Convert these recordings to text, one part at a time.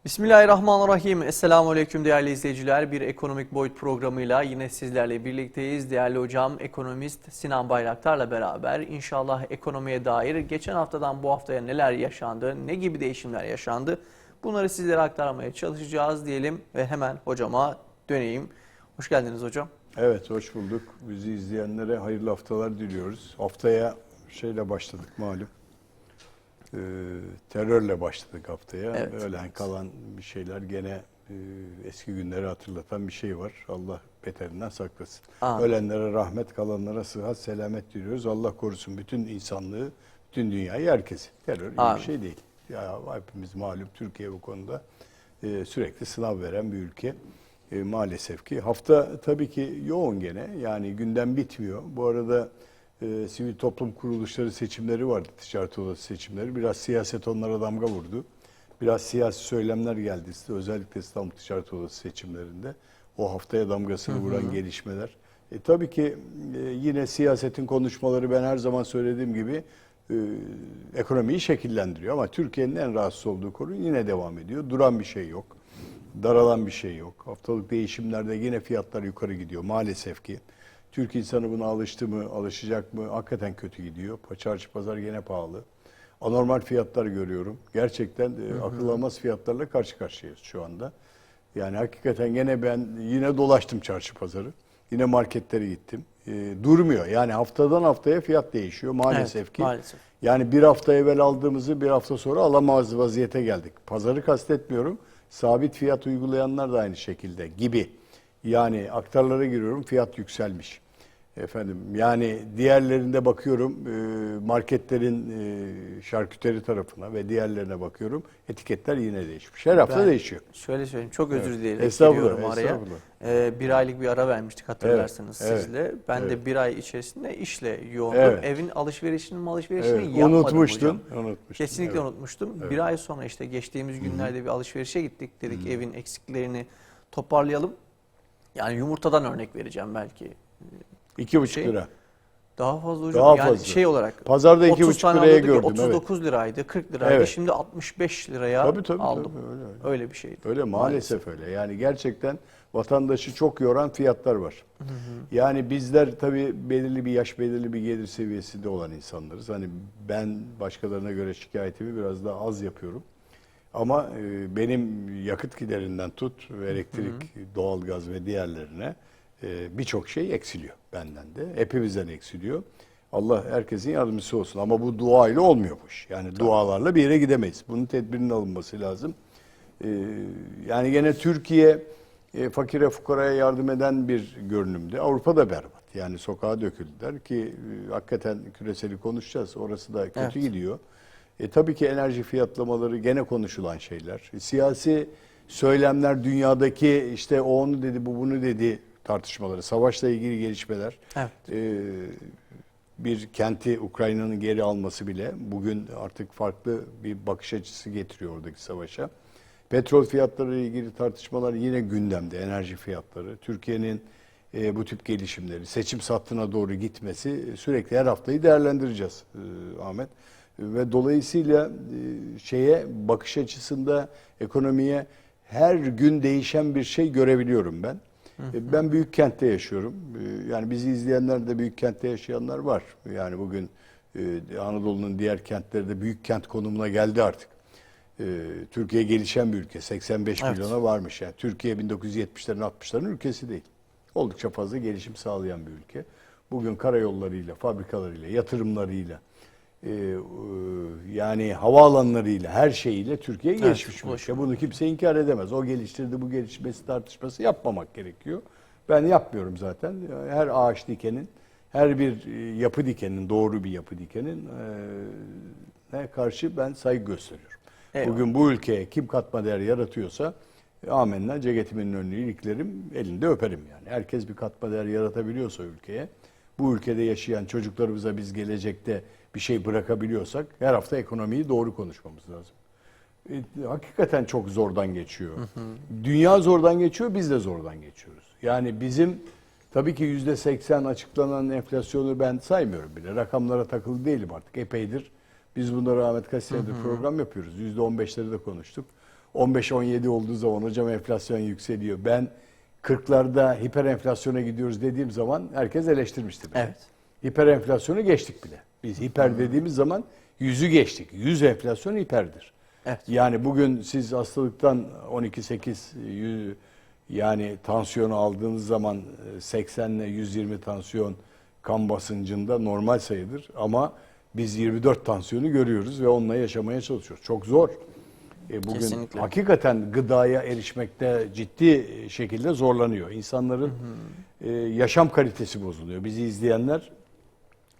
Bismillahirrahmanirrahim. Esselamualeyküm değerli izleyiciler. Bir ekonomik boyut programıyla yine sizlerle birlikteyiz. Değerli hocam ekonomist Sinan Bayraktar'la beraber inşallah ekonomiye dair geçen haftadan bu haftaya neler yaşandı, ne gibi değişimler yaşandı bunları sizlere aktarmaya çalışacağız diyelim ve hemen hocama döneyim. Hoş geldiniz hocam. Evet, hoş bulduk. Bizi izleyenlere hayırlı haftalar diliyoruz. Haftaya şeyle başladık malum. Terörle başladık haftaya. Evet. Ölen kalan bir şeyler gene eski günleri hatırlatan bir şey var. Allah beterinden saklasın. Amin. Ölenlere rahmet, kalanlara sıhhat, selamet diliyoruz. Allah korusun bütün insanlığı, bütün dünyayı, herkesi. Terör iyi bir şey değil. Ya hepimiz malum Türkiye bu konuda sürekli sınav veren bir ülke. Maalesef ki. Hafta tabii ki yoğun gene. Yani gündem bitmiyor. Bu arada sivil toplum kuruluşları seçimleri vardı. Ticaret Odası seçimleri. Biraz siyaset onlara damga vurdu. Biraz siyasi söylemler geldi. Özellikle İstanbul Ticaret Odası seçimlerinde. O haftaya damgasını vuran gelişmeler. Tabii ki yine siyasetin konuşmaları ben her zaman söylediğim gibi ekonomiyi şekillendiriyor. Ama Türkiye'nin en rahatsız olduğu konu yine devam ediyor. Duran bir şey yok. Daralan bir şey yok. Haftalık değişimlerde yine fiyatlar yukarı gidiyor maalesef ki. Türk insanı buna alıştı mı, alışacak mı? Hakikaten kötü gidiyor. Çarşı pazar gene pahalı. Anormal fiyatlar görüyorum. Gerçekten akıl almaz fiyatlarla karşı karşıyayız şu anda. Yani hakikaten gene ben yine dolaştım çarşı pazarı. Yine marketlere gittim. Durmuyor. Yani haftadan haftaya fiyat değişiyor maalesef ki. Maalesef. Yani bir hafta evvel aldığımızı bir hafta sonra alamaz vaziyete geldik. Pazarı kastetmiyorum. Sabit fiyat uygulayanlar da aynı şekilde gibi. Yani aktarlara giriyorum, fiyat yükselmiş. Efendim yani diğerlerinde bakıyorum marketlerin şarküteri tarafına ve diğerlerine bakıyorum. Etiketler yine değişmiş. Her hafta değişiyor. Şöyle söyleyeyim, çok özür dileyerek Estağfurullah, giriyorum araya. estağfurullah. Bir aylık bir ara vermiştik hatırlarsınız Evet, sizle. Ben evet. de bir ay içerisinde işle yoğundum. Evet. Evin alışverişini Evet, yapmadım unutmuştun. hocam. Kesinlikle Evet. unutmuştum. Evet. Bir ay sonra işte geçtiğimiz günlerde bir alışverişe gittik. Dedik evin eksiklerini toparlayalım. Yani yumurtadan örnek vereceğim belki. 2,5 lira. Daha fazla hocam. Daha yani fazla. şey olarak. Pazarda 30 2,5 tane liraya alıyorduk ya, gördüm. 39 liraydı, 40 liraydı. Evet. Şimdi 65 liraya Tabii, aldım. öyle. Öyle bir şeydi. Öyle maalesef öyle. Yani gerçekten vatandaşı çok yoran fiyatlar var. Yani bizler tabii belirli bir yaş, belirli bir gelir seviyesinde olan insanlarız. Hani ben başkalarına göre şikayetimi biraz daha az yapıyorum. Ama benim yakıt giderinden tut, elektrik, doğalgaz ve diğerlerine birçok şey eksiliyor benden de. Hepimizden eksiliyor. Allah herkesin yardımcısı olsun. Ama bu dua ile olmuyor bu iş. Yani dualarla bir yere gidemeyiz. Bunun tedbirinin alınması lazım. Yani gene Türkiye fakire fukaraya yardım eden bir görünümde. Avrupa'da berbat. Yani sokağa döküldüler ki hakikaten küreseli konuşacağız. Orası da kötü gidiyor. Tabii ki enerji fiyatlamaları gene konuşulan şeyler. Siyasi söylemler, dünyadaki işte o onu dedi, bu bunu dedi tartışmaları, savaşla ilgili gelişmeler. Evet. Bir kenti Ukrayna'nın geri alması bile bugün artık farklı bir bakış açısı getiriyor oradaki savaşa. Petrol fiyatları ile ilgili tartışmalar yine gündemde, enerji fiyatları. Türkiye'nin bu tip gelişimleri, seçim hattına doğru gitmesi sürekli her haftayı değerlendireceğiz Ahmet. Ve dolayısıyla bakış açısında ekonomiye her gün değişen bir şey görebiliyorum ben. Ben büyük kentte yaşıyorum. Yani bizi izleyenler de büyük kentte yaşayanlar var. Yani bugün Anadolu'nun diğer kentleri de büyük kent konumuna geldi artık. Türkiye gelişen bir ülke. 85 milyona varmış. Yani Türkiye 1970'lerin 60'ların ülkesi değil. Oldukça fazla gelişim sağlayan bir ülke. Bugün karayollarıyla, fabrikalarıyla, yatırımlarıyla, yani havaalanlarıyla, her şeyiyle Türkiye gelişmiş bir ülke. Bunu kimse inkar edemez. O geliştirdi, bu gelişmesi tartışması yapmamak gerekiyor. Ben yapmıyorum zaten. Her ağaç dikenin, her bir yapı dikenin, doğru bir yapı dikenin karşı ben saygı gösteriyorum. Eyvallah. Bugün bu ülkeye kim katma değer yaratıyorsa amenna ceketimin önünü iliklerim, elinde öperim yani. Herkes bir katma değer yaratabiliyorsa ülkeye, bu ülkede yaşayan çocuklarımıza biz gelecekte bir şey bırakabiliyorsak her hafta ekonomiyi doğru konuşmamız lazım. Hakikaten çok zordan geçiyor. Dünya zordan geçiyor, biz de zordan geçiyoruz. Yani bizim tabii ki %80 açıklanan enflasyonu ben saymıyorum bile. Rakamlara takılı değilim artık. Epeydir Biz bunları Ahmet kaç senedir program yapıyoruz. %15'leri de konuştuk. 15-17 olduğu zaman hocam enflasyon yükseliyor. Ben 40'larda hiper enflasyona gidiyoruz dediğim zaman herkes eleştirmişti beni. Evet. Hiper enflasyonu geçtik bile. Biz hiper dediğimiz zaman 100'ü geçtik. 100 enflasyon hiperdir. Evet. Yani bugün siz hastalıktan 12-8 yani tansiyonu aldığınız zaman 80 ile 120 tansiyon kan basıncında normal sayıdır. Ama biz 24 tansiyonu görüyoruz ve onunla yaşamaya çalışıyoruz. Çok zor. Bugün Kesinlikle. hakikaten gıdaya erişmekte ciddi şekilde zorlanıyor. İnsanların yaşam kalitesi bozuluyor. Bizi izleyenler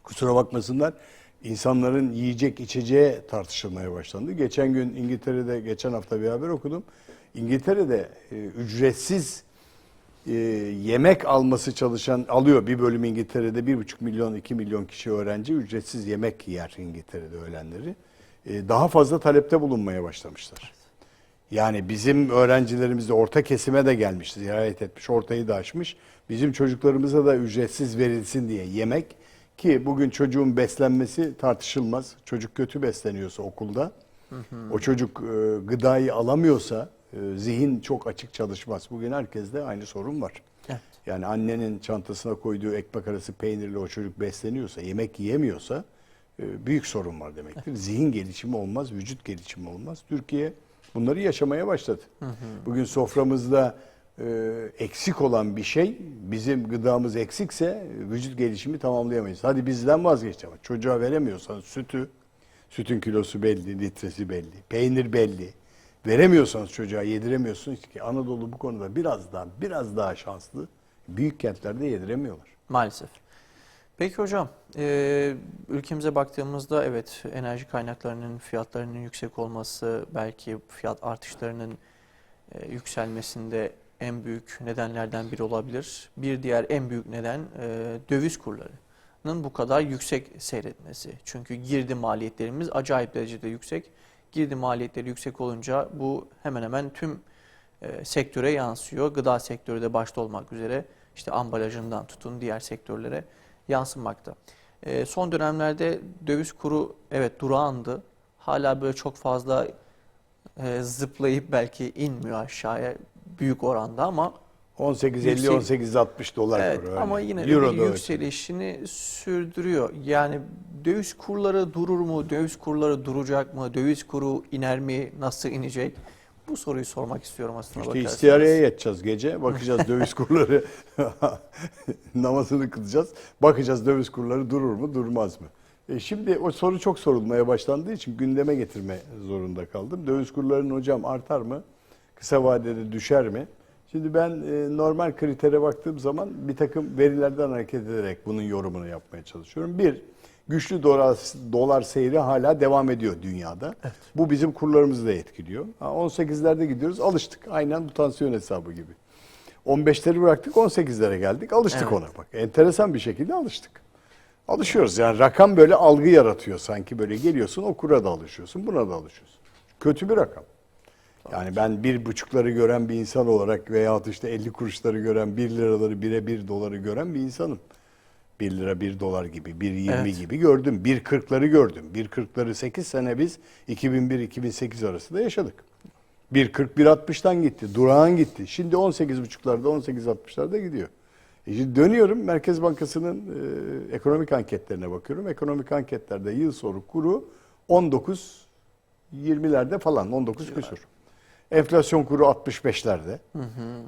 kusura bakmasınlar. İnsanların yiyecek içeceğe tartışılmaya başlandı. Geçen gün İngiltere'de, geçen hafta bir haber okudum. İngiltere'de ücretsiz yemek alması alıyor. Bir bölüm İngiltere'de 1,5 milyon, 2 milyon kişi öğrenci ücretsiz yemek yer İngiltere'de öğlenleri. Daha fazla talepte bulunmaya başlamışlar. Yani bizim öğrencilerimiz de orta kesime de gelmiş, ziyaret etmiş, ortayı da aşmış. Bizim çocuklarımıza da ücretsiz verilsin diye yemek ki bugün çocuğun beslenmesi tartışılmaz. Çocuk kötü besleniyorsa okulda, o çocuk gıdayı alamıyorsa zihin çok açık çalışmaz. Bugün herkeste aynı sorun var. Evet. Yani annenin çantasına koyduğu ekmek arası peynirle o çocuk besleniyorsa, yemek yiyemiyorsa büyük sorun var demektir. Zihin gelişimi olmaz, vücut gelişimi olmaz. Türkiye bunları yaşamaya başladı. Bugün soframızda eksik olan bir şey, bizim gıdamız eksikse vücut gelişimi tamamlayamayız. Hadi bizden vazgeçeceğim. Çocuğa veremiyorsanız sütün kilosu belli, litresi belli, peynir belli. Veremiyorsanız çocuğa, yediremiyorsunuz ki Anadolu bu konuda biraz daha şanslı. Büyük kentlerde yediremiyorlar. Maalesef. Peki hocam, ülkemize baktığımızda evet enerji kaynaklarının fiyatlarının yüksek olması belki fiyat artışlarının yükselmesinde en büyük nedenlerden biri olabilir. Bir diğer en büyük neden döviz kurlarının bu kadar yüksek seyretmesi. Çünkü girdi maliyetlerimiz acayip derecede yüksek. Girdi maliyetleri yüksek olunca bu hemen hemen tüm sektöre yansıyor. Gıda sektörü de başta olmak üzere işte ambalajından tutun diğer sektörlere yansımakta. Son dönemlerde döviz kuru evet durağandı. Hala böyle çok fazla zıplayıp belki inmiyor aşağıya büyük oranda ama 18.50 18.60 dolar evet, öyle. ama yine de Euro bir da öyle. yükselişini sürdürüyor. Yani döviz kurları durur mu? Döviz kurları duracak mı? Döviz kuru iner mi? Nasıl inecek? Bu soruyu sormak istiyorum aslında. İşte bakarsanız. istihareye yatacağız gece. Bakacağız döviz kurları namazını kılacağız. Bakacağız döviz kurları durur mu durmaz mı? Şimdi o soru çok sorulmaya başlandığı için gündeme getirme zorunda kaldım. Döviz kurlarının hocam artar mı? Kısa vadede düşer mi? Şimdi ben normal kritere baktığım zaman bir takım verilerden hareket ederek bunun yorumunu yapmaya çalışıyorum. Bir, güçlü dolar seyri hala devam ediyor dünyada. Evet. Bu bizim kurlarımızı da etkiliyor. 18'lerde gidiyoruz, alıştık. Aynen bu tansiyon hesabı gibi. 15'leri bıraktık, 18'lere geldik, alıştık evet. ona. Bak, enteresan bir şekilde alıştık. Alışıyoruz yani rakam böyle algı yaratıyor sanki böyle geliyorsun o kura da alışıyorsun, buna da alışıyorsun. Kötü bir rakam. Yani ben 1,5'ları gören bir insan olarak veyahut işte 50 kuruşları gören, 1 liraları 1'e 1 doları gören bir insanım. 1 lira 1 dolar gibi, 1,20 evet. gibi gördüm. 1,40'ları gördüm. 1,40'ları 8 sene biz 2001-2008 arasında yaşadık. 1,40 1,60'tan gitti, durağan gitti. Şimdi 18,5'larda 18,60'larda gidiyor. Şimdi dönüyorum Merkez Bankası'nın ekonomik anketlerine bakıyorum. Ekonomik anketlerde yıl sonu kuru 19-20'lerde falan, 19 küsur. Enflasyon kuru 65'lerde.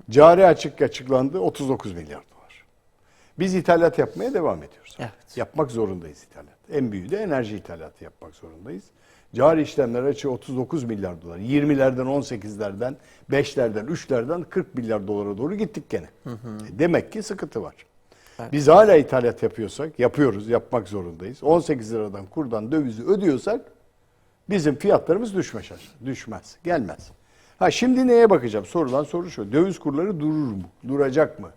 Cari açık açıklandı 39 milyar dolar. Biz ithalat yapmaya devam ediyoruz. Evet. Yapmak zorundayız ithalat. En büyüğü de enerji ithalatı yapmak zorundayız. Cari işlemler açığı 39 milyar dolar. 20'lerden, 18'lerden, 5'lerden, 3'lerden 40 milyar dolara doğru gittik gene. Demek ki sıkıntı var. Evet. Biz hala ithalat yapıyorsak, yapmak zorundayız. 18 liradan kurdan dövizi ödüyorsak bizim fiyatlarımız düşmez, gelmez. Şimdi neye bakacağım? Sorulan soru şu. Döviz kurları durur mu? Duracak mı?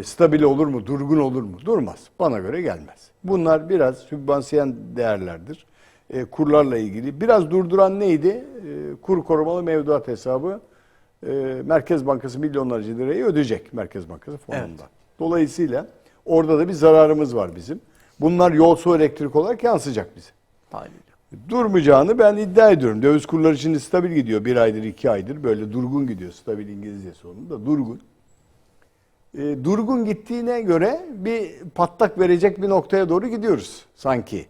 Stabil olur mu? Durgun olur mu? Durmaz. Bana göre gelmez. Bunlar biraz sübvansiyen değerlerdir. Kurlarla ilgili. Biraz durduran neydi? Kur korumalı mevduat hesabı Merkez Bankası milyonlarca lirayı ödeyecek Merkez Bankası fonunda. Evet. Dolayısıyla orada da bir zararımız var bizim. Bunlar yol, su, elektrik olarak yansıyacak bize. Durmayacağını ben iddia ediyorum. Döviz kurları şimdi stabil gidiyor. 1 aydır, 2 aydır böyle durgun gidiyor. Stabil İngilizcesi onun da durgun. Durgun gittiğine göre bir patlak verecek bir noktaya doğru gidiyoruz sanki.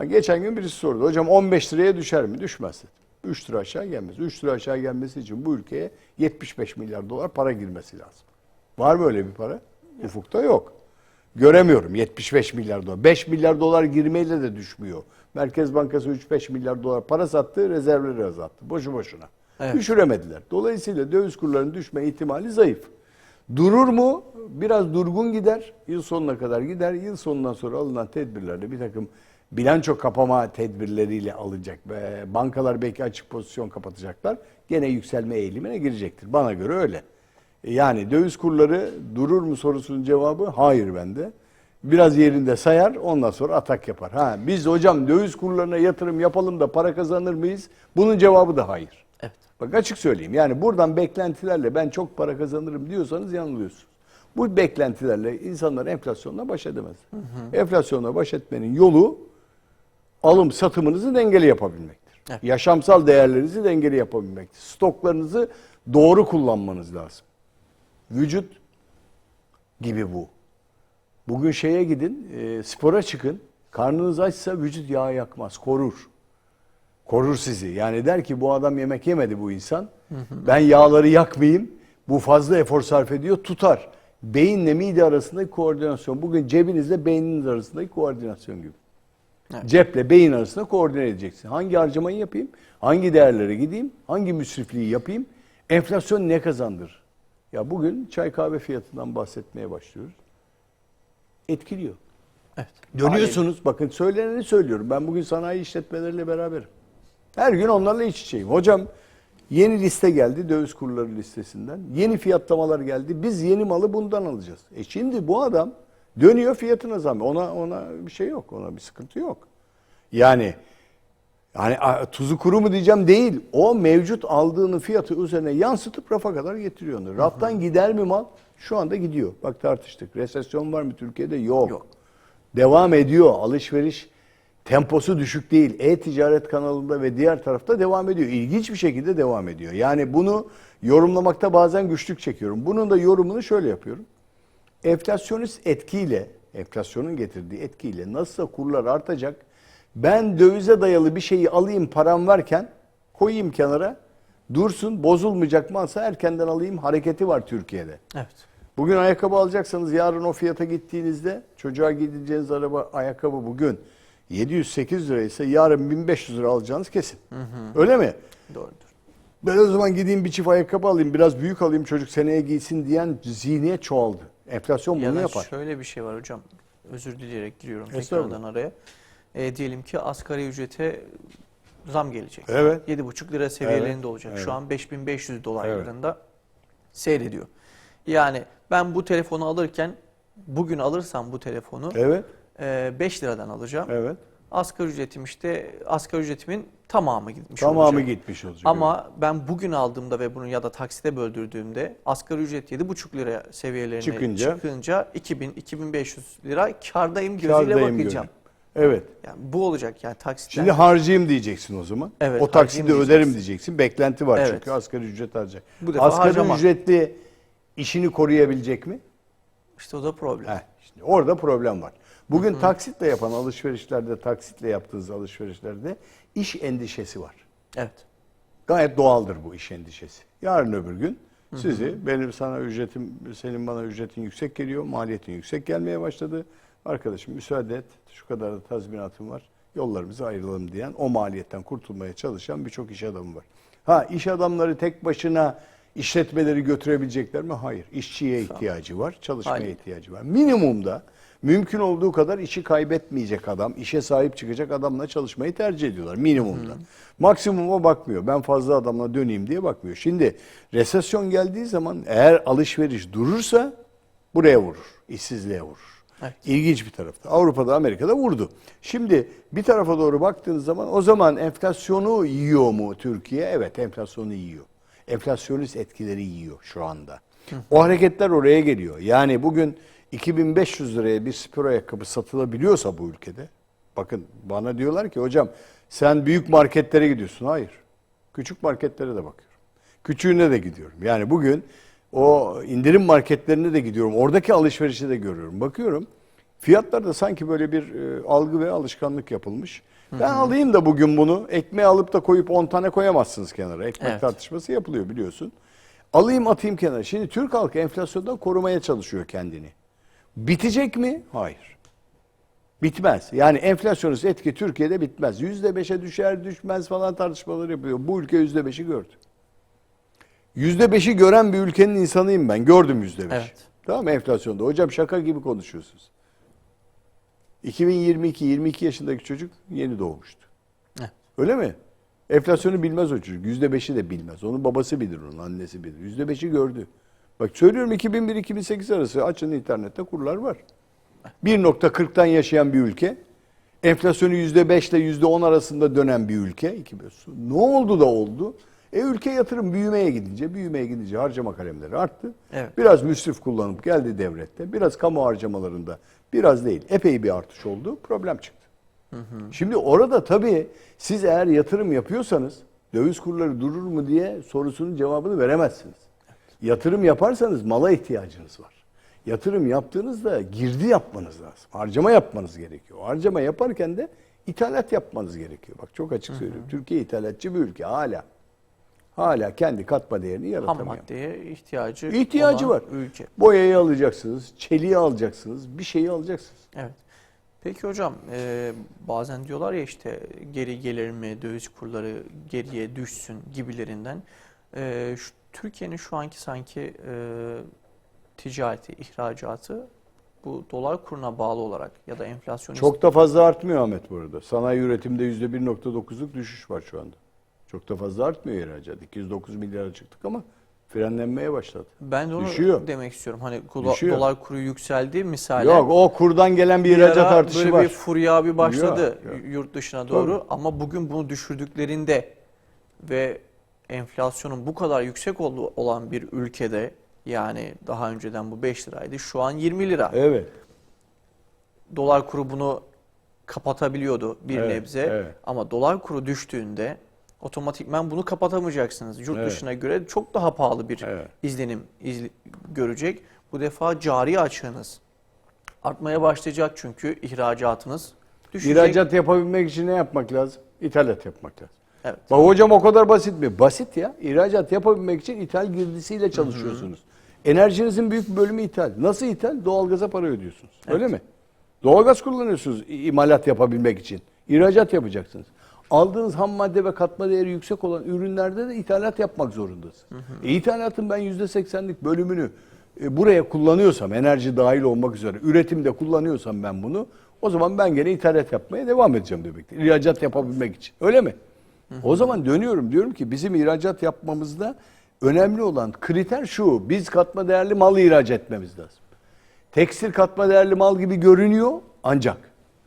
Geçen gün birisi sordu. Hocam 15 liraya düşer mi? Düşmez. 3 lira aşağı gelmez. 3 lira aşağı gelmesi için bu ülkeye 75 milyar dolar para girmesi lazım. Var mı öyle bir para? Ufukta yok. Göremiyorum 75 milyar dolar. 5 milyar dolar girmeyle de düşmüyor. Merkez Bankası 3-5 milyar dolar para sattı, rezervleri azalttı. Boşu boşuna. Evet. Düşüremediler. Dolayısıyla döviz kurlarının düşme ihtimali zayıf. Durur mu? Biraz durgun gider. Yıl sonuna kadar gider. Yıl sonundan sonra alınan tedbirlerle bir takım bilanço kapama tedbirleriyle alınacak. Bankalar belki açık pozisyon kapatacaklar. Gene yükselme eğilimine girecektir. Bana göre öyle. Yani döviz kurları durur mu sorusunun cevabı hayır bende. Biraz yerinde sayar, ondan sonra atak yapar. Biz hocam döviz kurlarına yatırım yapalım da para kazanır mıyız? Bunun cevabı da hayır. Evet. Bak açık söyleyeyim. Yani buradan beklentilerle ben çok para kazanırım diyorsanız yanılıyorsunuz. Bu beklentilerle insanlar enflasyonla baş edemez. Enflasyonla baş etmenin yolu alım satımınızı dengeli yapabilmektir. Evet. Yaşamsal değerlerinizi dengeli yapabilmektir. Stoklarınızı doğru kullanmanız lazım. Vücut gibi bu. Bugün şeye gidin, spora çıkın. Karnınız açsa vücut yağ yakmaz, korur. Korur sizi. Yani der ki bu adam yemek yemedi bu insan. Ben yağları yakmayayım. Bu fazla efor sarf ediyor, tutar. Beyinle mide arasındaki koordinasyon. Bugün cebinizle beyniniz arasındaki koordinasyon gibi. Evet. Ceple beyin arasında koordine edeceksin. Hangi harcamayı yapayım? Hangi değerlere gideyim? Hangi müsrifliği yapayım? Enflasyon ne kazandırır? Ya bugün çay kahve fiyatından bahsetmeye başlıyoruz. Etkiliyor. Evet. Dönüyorsunuz. Bakın söyleneni söylüyorum. Ben bugün sanayi işletmeleriyle beraberim. Her gün onlarla iç içeyim. Hocam yeni liste geldi döviz kurları listesinden. Yeni fiyatlamalar geldi. Biz yeni malı bundan alacağız. Şimdi bu adam dönüyor fiyatına zam. Ona bir şey yok. Ona bir sıkıntı yok. Yani tuzu kuru mu diyeceğim değil. O mevcut aldığının fiyatı üzerine yansıtıp rafa kadar getiriyor onu. Raftan gider mi mal? Şu anda gidiyor. Bak tartıştık. Resesyon var mı Türkiye'de? Yok. Devam ediyor. Alışveriş temposu düşük değil. E-ticaret kanalında ve diğer tarafta devam ediyor. İlginç bir şekilde devam ediyor. Yani bunu yorumlamakta bazen güçlük çekiyorum. Bunun da yorumunu şöyle yapıyorum. Enflasyonist etkiyle, enflasyonun getirdiği etkiyle nasılsa kurlar artacak. Ben dövize dayalı bir şeyi alayım param varken koyayım kenara. Dursun, bozulmayacak malsa erkenden alayım hareketi var Türkiye'de. Evet. Bugün ayakkabı alacaksanız yarın o fiyata gittiğinizde çocuğa gideceğiniz ayakkabı bugün 700-800 liraysa yarın 1500 lira alacağınız kesin. Öyle mi? Doğrudur. Ben o zaman gideyim bir çift ayakkabı alayım, biraz büyük alayım çocuk seneye giysin diyen zihniyet çoğaldı. Enflasyon bunu yapar. Şöyle bir şey var hocam. Özür dileyerek giriyorum tekrardan araya. Diyelim ki asgari ücrete zam gelecek. Evet. 7,5 lira seviyelerinde Evet. olacak. Evet. Şu an 5500 dolarlarında seyrediyor. Yani ben bu telefonu alırken bugün alırsam bu telefonu Evet. 5 liradan alacağım. Evet. Asgari ücretimin tamamı gitmiş Tamamı olacak. gitmiş olacak. Ama ben bugün aldığımda ve bunu ya da taksite böldürdüğümde asgari ücret 7,5 lira seviyelerine çıkınca 2000-2500 lira kârdayım gözüyle bakacağım. Görüyorum. Evet. Yani bu olacak yani taksitten. Şimdi harcayayım diyeceksin o zaman. Evet, o taksidi harcayayım öderim diyeceksin. Beklenti var Evet. çünkü asgari ücret harcayacak. Bu defa Asgari harcama. ücretli işini koruyabilecek mi? İşte o da problem. İşte orada problem var. Bugün taksitle yapan alışverişlerde, taksitle yaptığınız alışverişlerde iş endişesi var. Evet. Gayet doğaldır bu iş endişesi. Yarın öbür gün benim sana ücretim, senin bana ücretin yüksek geliyor, maliyetin yüksek gelmeye başladı. Arkadaşım müsaade et, şu kadar da tazminatım var, yollarımızı ayrılalım diyen, o maliyetten kurtulmaya çalışan birçok iş adamı var. İş adamları tek başına işletmeleri götürebilecekler mi? Hayır. İşçiye ihtiyacı var, çalışmaya ihtiyacı var. Minimumda mümkün olduğu kadar işi kaybetmeyecek adam, işe sahip çıkacak adamla çalışmayı tercih ediyorlar minimumda. Maksimuma bakmıyor. Ben fazla adamla döneyim diye bakmıyor. Şimdi resesyon geldiği zaman eğer alışveriş durursa buraya vurur. İşsizliğe vurur. Evet. İlginç bir tarafta. Avrupa'da, Amerika'da vurdu. Şimdi bir tarafa doğru baktığınız zaman o zaman enflasyonu yiyor mu Türkiye? Evet, enflasyonu yiyor. Enflasyonist etkileri yiyor şu anda. O hareketler oraya geliyor. Yani bugün 2500 liraya bir spor ayakkabı satılabiliyorsa bu ülkede, Bakın bana diyorlar ki hocam sen büyük marketlere gidiyorsun. Hayır. Küçük marketlere de bakıyorum. Küçüğüne de gidiyorum. Yani bugün o indirim marketlerine de gidiyorum. Oradaki alışverişi de görüyorum. Bakıyorum fiyatlarda sanki böyle bir algı ve alışkanlık yapılmış. Ben alayım da bugün bunu. Ekmeği alıp da koyup 10 tane koyamazsınız kenara. Ekmek Evet. tartışması yapılıyor biliyorsun. Alayım atayım kenara. Şimdi Türk halkı enflasyondan korumaya çalışıyor kendini. Bitecek mi? Hayır. Bitmez. Yani enflasyonist etki Türkiye'de bitmez. %5'e düşer düşmez falan tartışmaları yapıyor. Bu ülke %5'i gördü. %5'i gören bir ülkenin insanıyım ben. Gördüm %5'i. Evet. Tamam mı enflasyonda? Hocam şaka gibi konuşuyorsunuz. 22 yaşındaki çocuk yeni doğmuştu. Evet. Öyle mi? Enflasyonu bilmez o çocuk. %5'i de bilmez. Onun babası bilir, onun annesi bilir. %5'i gördü. Bak söylüyorum 2001-2008 arası açın internette kurlar var. 1.40'tan yaşayan bir ülke. Enflasyonu %5 ile %10 arasında dönen bir ülke. Ne oldu da oldu? Ülke yatırım büyümeye gidince harcama kalemleri arttı. Evet. Biraz müsrif kullanıp geldi devlette. Biraz kamu harcamalarında biraz değil epey bir artış oldu. Problem çıktı. Şimdi orada tabii siz eğer yatırım yapıyorsanız döviz kurları durur mu diye sorusunun cevabını veremezsiniz. Yatırım yaparsanız mala ihtiyacınız var. Yatırım yaptığınızda girdi yapmanız lazım. Harcama yapmanız gerekiyor. Harcama yaparken de ithalat yapmanız gerekiyor. Bak çok açık söylüyorum. Türkiye ithalatçı bir ülke hala. Hala kendi katma değerini Ham yaratamıyor. maddeye ihtiyacı İhtiyacı olan var. ülke. Boyayı alacaksınız, çeliği alacaksınız, bir şeyi alacaksınız. Evet. Peki hocam bazen diyorlar ya işte geri gelir mi, döviz kurları geriye düşsün gibilerinden. Türkiye'nin şu anki sanki ticareti, ihracatı bu dolar kuruna bağlı olarak ya da enflasyon Çok da fazla artmıyor Ahmet bu arada. Sanayi üretimde %1.9'luk düşüş var şu anda. Çok da fazla artmıyor ihracat. 209 milyara çıktık ama frenlenmeye başladı. ben de onu Düşüyor. demek istiyorum. Hani Düşüyor. dolar kuru yükseldi misalen. Yok o kurdan gelen bir ihracat ara artışı böyle var. bir furya bir başladı Yok. yurt dışına doğru Tabii. ama bugün bunu düşürdüklerinde ve enflasyonun bu kadar yüksek olan bir ülkede yani daha önceden bu 5 liraydı şu an 20 lira. Evet. Dolar kuru bunu kapatabiliyordu bir Evet, nebze evet. ama dolar kuru düştüğünde otomatikman bunu kapatamayacaksınız. Yurt Evet. dışına göre çok daha pahalı bir Evet. izlenim görecek. Bu defa cari açığınız artmaya başlayacak çünkü ihracatınız düşecek. İhracat yapabilmek için ne yapmak lazım? İthalat yapmak lazım. Evet. Bak hocam o kadar basit mi? Basit ya. İhracat yapabilmek için ithal girdisiyle çalışıyorsunuz. Enerjinizin büyük bir bölümü ithal. Nasıl ithal? Doğalgaza para ödüyorsunuz. Öyle mi? Doğalgaz kullanıyorsunuz imalat yapabilmek için. İhracat yapacaksınız. Aldığınız ham madde ve katma değeri yüksek olan ürünlerde de ithalat yapmak zorundasınız. İthalatın ben %80'lik bölümünü buraya kullanıyorsam, enerji dahil olmak üzere üretimde kullanıyorsam ben bunu, o zaman ben gene ithalat yapmaya devam edeceğim demektir. İhracat yapabilmek için. Öyle mi? O zaman dönüyorum diyorum ki bizim ihracat yapmamızda önemli olan kriter şu. Biz katma değerli mal ihraç etmemiz lazım. Tekstil katma değerli mal gibi görünüyor ancak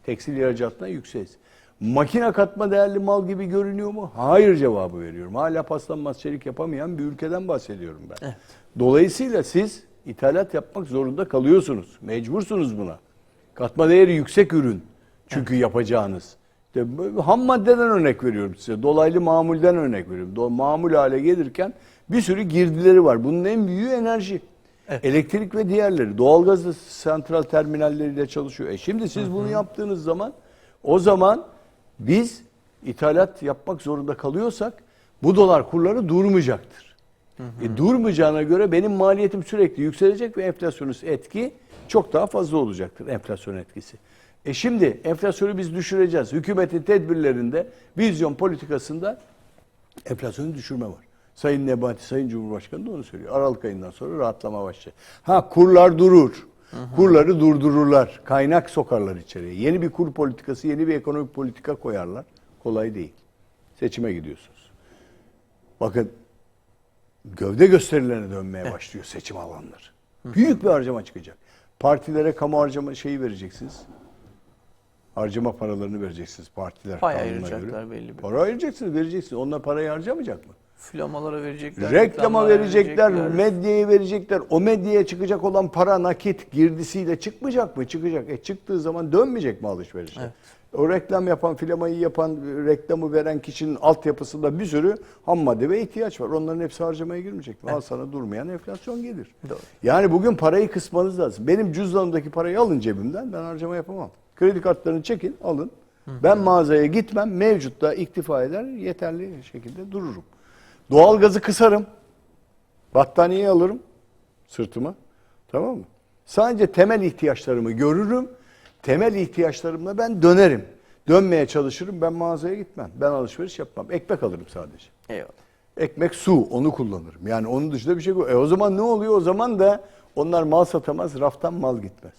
tekstil ihracatına yükseğiz. Makine katma değerli mal gibi görünüyor mu? Hayır cevabı veriyorum. Hala paslanmaz çelik yapamayan bir ülkeden bahsediyorum ben. Evet. Dolayısıyla siz ithalat yapmak zorunda kalıyorsunuz. Mecbursunuz buna. Katma değeri yüksek ürün çünkü yapacağınız. İşte ham maddeden örnek veriyorum size. Dolaylı mamulden örnek veriyorum. Mamul hale gelirken bir sürü girdileri var. Bunun en büyüğü enerji. Evet. Elektrik ve diğerleri. Doğalgaz da santral terminalleriyle çalışıyor. Şimdi siz bunu yaptığınız zaman o zaman biz ithalat yapmak zorunda kalıyorsak bu dolar kurları durmayacaktır. Durmayacağına göre benim maliyetim sürekli yükselecek ve enflasyonist etki çok daha fazla olacaktır enflasyon etkisi. Şimdi enflasyonu biz düşüreceğiz. Hükümetin tedbirlerinde, vizyon politikasında enflasyonu düşürme var. Sayın Nebati, Sayın Cumhurbaşkanı da onu söylüyor. Aralık ayından sonra rahatlama başlayacak. Kurlar durur. Kurları durdururlar. Kaynak sokarlar içeriye. Yeni bir kur politikası, yeni bir ekonomik politika koyarlar. Kolay değil. Seçime gidiyorsunuz. Bakın gövde gösterilerine dönmeye başlıyor seçim alanları. Büyük bir harcama çıkacak. Partilere kamu harcama şeyi vereceksiniz. Harcama paralarını vereceksiniz partiler Pay kanununa ayıracaklar göre. belli bir. Para ayıracaksınız, vereceksiniz. Onlar parayı harcamayacak mı? Flamalara verecekler. Reklama reklamlara verecekler, medyaya verecekler. O medyaya çıkacak olan para nakit girdisiyle çıkmayacak mı? Çıkacak. Çıktığı zaman dönmeyecek mi alışverişe? Evet. O reklam yapan, filamayı yapan, reklamı veren kişinin altyapısında bir sürü ham madde ve ihtiyaç var. Onların hepsi harcamaya girmeyecek mi? Evet. Al sana durmayan enflasyon gelir. Doğru. Yani bugün parayı kısmanız lazım. Benim cüzdanımdaki parayı alın cebimden, ben harcama yapamam. Kredi kartlarını çekin, alın. Ben mağazaya gitmem, mevcutta iktifa eder, yeterli şekilde dururum. Doğalgazı kısarım. Battaniye alırım sırtıma. Tamam mı? Sadece temel ihtiyaçlarımı görürüm. Temel ihtiyaçlarımla ben dönerim. Dönmeye çalışırım. Ben mağazaya gitmem. Ben alışveriş yapmam. Ekmek alırım sadece. Eyvallah. Ekmek, su, onu kullanırım. Yani onun dışında bir şey yok. O zaman ne oluyor? O zaman da onlar mal satamaz, raftan mal gitmez.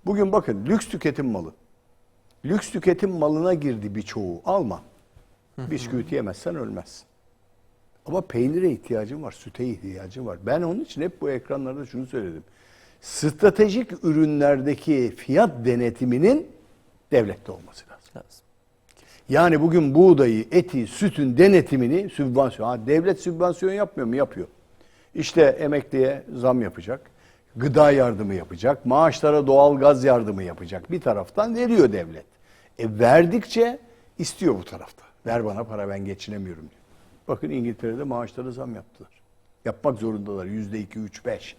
Bugün bakın lüks tüketim malı. Lüks tüketim malına girdi birçoğu. Alma. Bisküvit yemezsen ölmezsin. Ama peynire ihtiyacım var, süte ihtiyacım var. Ben onun için hep bu ekranlarda şunu söyledim. Stratejik ürünlerdeki fiyat denetiminin devlette olması lazım. Yani bugün buğdayı, eti, sütün denetimini sübvansiyon. Devlet sübvansiyon yapmıyor mu? Yapıyor. İşte emekliye zam yapacak, gıda yardımı yapacak, maaşlara doğal gaz yardımı yapacak. Bir taraftan veriyor devlet. Verdikçe istiyor bu tarafta. Ver bana para, ben geçinemiyorum diyor. Bakın İngiltere'de maaşlara zam yaptılar. Yapmak zorundalar. %2, 3, 5.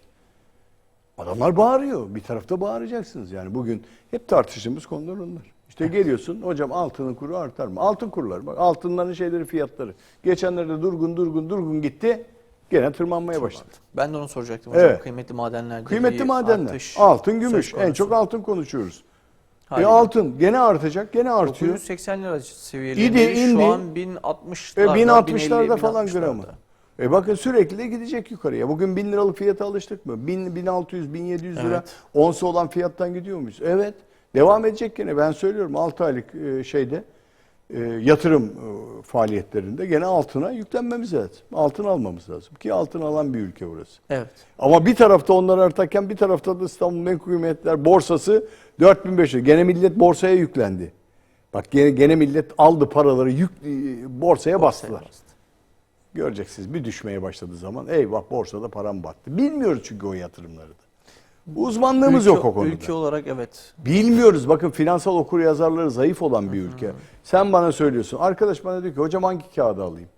Adamlar bağırıyor. Bir tarafta bağıracaksınız. Yani bugün hep tartıştığımız konular onlar. İşte geliyorsun, hocam altının kuru artar mı? Altın kurları. Bak altınların şeyleri, fiyatları. Geçenlerde durgun gitti. Gene tırmanmaya başladı. Ben de onu soracaktım hocam. Evet. Kıymetli madenlerde Kıymetli bir madenler. artış Altın, gümüş. söz konusu. En çok altın konuşuyoruz. Haliyle. Altın gene artacak, gene artıyor. 980 lira seviyelerinde İndi. şu an 1060'larda, 1060'larda falan 1050'larda. gramı. Bakın sürekli de gidecek yukarıya. Bugün 1000 liralık fiyata alıştık mı? 1600, 1700 lira Evet. onsu olan fiyattan gidiyor muyuz? Evet. Devam edecek gene. Ben söylüyorum 6 aylık yatırım faaliyetlerinde gene altına yüklenmemiz lazım. Altın almamız lazım. Ki altın alan bir ülke burası. Evet. Ama bir tarafta onlar artarken bir tarafta da İstanbul Menkul Kıymetler borsası 4500. Gene millet borsaya yüklendi. Bak gene millet aldı paraları borsaya bastılar. Göreceksiniz bir düşmeye başladığı zaman eyvah borsada param battı. Bilmiyoruz çünkü o yatırımları da. Uzmanlığımız yok o konuda. Ülke olarak evet. Bilmiyoruz. Bakın finansal okuryazarları zayıf olan bir ülke. Sen bana söylüyorsun. Arkadaş bana diyor ki hocam hangi kağıdı alayım?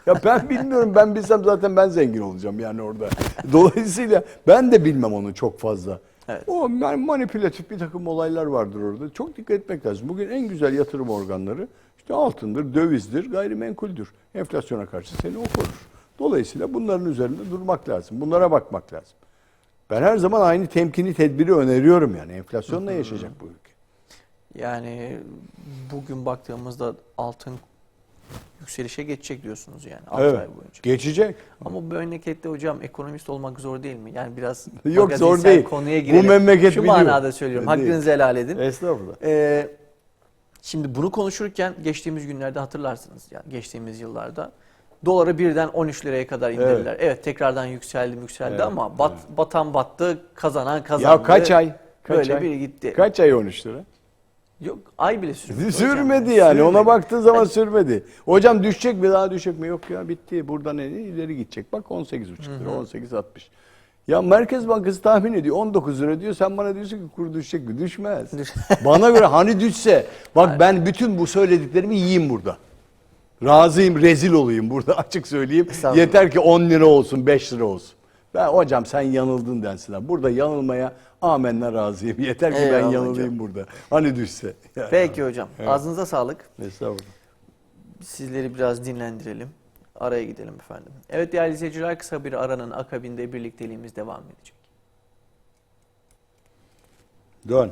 Ya ben bilmiyorum. Ben bilsem zaten ben zengin olacağım yani orada. Dolayısıyla ben de bilmem onu çok fazla. Evet. O manipülatif bir takım olaylar vardır orada. Çok dikkat etmek lazım. Bugün en güzel yatırım organları işte altındır, dövizdir, gayrimenkuldür. Enflasyona karşı seni o korur. Dolayısıyla bunların üzerinde durmak lazım. Bunlara bakmak lazım. Ben her zaman aynı temkini, tedbiri öneriyorum yani. Enflasyonla yaşayacak bu ülke. Yani bugün baktığımızda altın yükselişe geçecek diyorsunuz yani 6 Evet. ay boyunca. Geçecek. Ama bu memlekette hocam ekonomist olmak zor değil mi? Yani biraz Yok zor magazinsel değil. konuya Bu girelim. memleket Şu biliyor. manada söylüyorum. Değil. Hakkınızı helal edin. Estağfurullah. Şimdi bunu konuşurken geçtiğimiz günlerde hatırlarsınız yani geçtiğimiz yıllarda doları birden 13 liraya kadar indirdiler. Evet, tekrardan yükseldi Evet, ama batan battı, kazanan kazandı. Ya kaç ay? Böyle bir gitti. Kaç ay 13 lira? Yok, ay bile sürmedi. Sürmedi hocam. yani. Sürmedi. Ona baktığın zaman sürmedi. Hocam düşecek mi? Daha düşecek mi? Yok ya bitti. Buradan ileri gidecek. Bak 18,5 lira, 18,60. Ya Merkez Bankası tahmin ediyor 19 lira diyor. Sen bana diyorsun ki kur düşecek mi? Düşmez. Bana göre hani düşse. Bak ben bütün bu söylediklerimi yiyeyim burada. Razıyım, rezil olayım burada açık söyleyeyim. Yeter ki 10 lira olsun, 5 lira olsun. Ben hocam sen yanıldın densinler. Burada yanılmaya amenna razıyım. Yeter ki ben Eyvallah yanılayım hocam. burada. Hani düşse. Yani. Peki hocam. Evet. Ağzınıza sağlık. Estağfurullah. Sizleri biraz dinlendirelim. Araya gidelim efendim. Evet değerli izleyiciler, kısa bir aranın akabinde birlikteliğimiz devam edecek. Dön.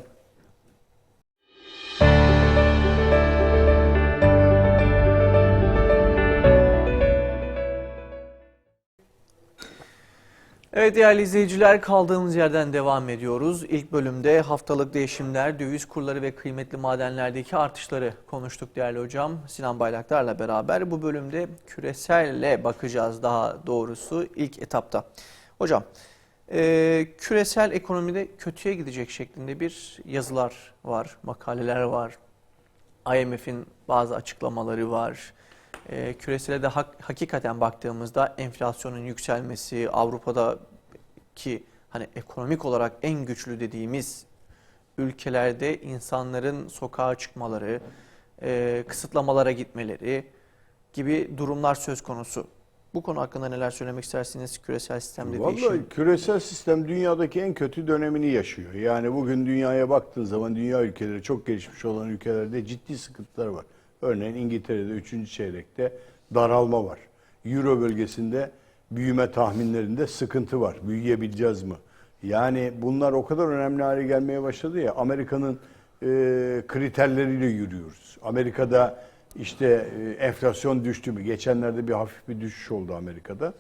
Evet değerli izleyiciler, kaldığımız yerden devam ediyoruz. İlk bölümde haftalık değişimler, döviz kurları ve kıymetli madenlerdeki artışları konuştuk değerli hocam. Sinan Bayraktar'la beraber bu bölümde küreselle bakacağız daha doğrusu ilk etapta. Hocam küresel ekonomide kötüye gidecek şeklinde bir yazılar var, makaleler var. IMF'in bazı açıklamaları var. Küresele de hakikaten baktığımızda enflasyonun yükselmesi, Avrupa'daki hani ekonomik olarak en güçlü dediğimiz ülkelerde insanların sokağa çıkmaları, kısıtlamalara gitmeleri gibi durumlar söz konusu. Bu konu hakkında neler söylemek istersiniz? Küresel sistemde değişim. Vallahi küresel sistem dünyadaki en kötü dönemini yaşıyor. Yani bugün dünyaya baktığın zaman dünya ülkeleri, çok gelişmiş olan ülkelerde ciddi sıkıntılar var. Örneğin İngiltere'de 3. çeyrekte daralma var. Euro bölgesinde büyüme tahminlerinde sıkıntı var. Büyüyebileceğiz mi? Yani bunlar o kadar önemli hale gelmeye başladı ya, Amerika'nın kriterleriyle yürüyoruz. Amerika'da işte enflasyon düştü mü? Geçenlerde bir hafif bir düşüş oldu Amerika'da.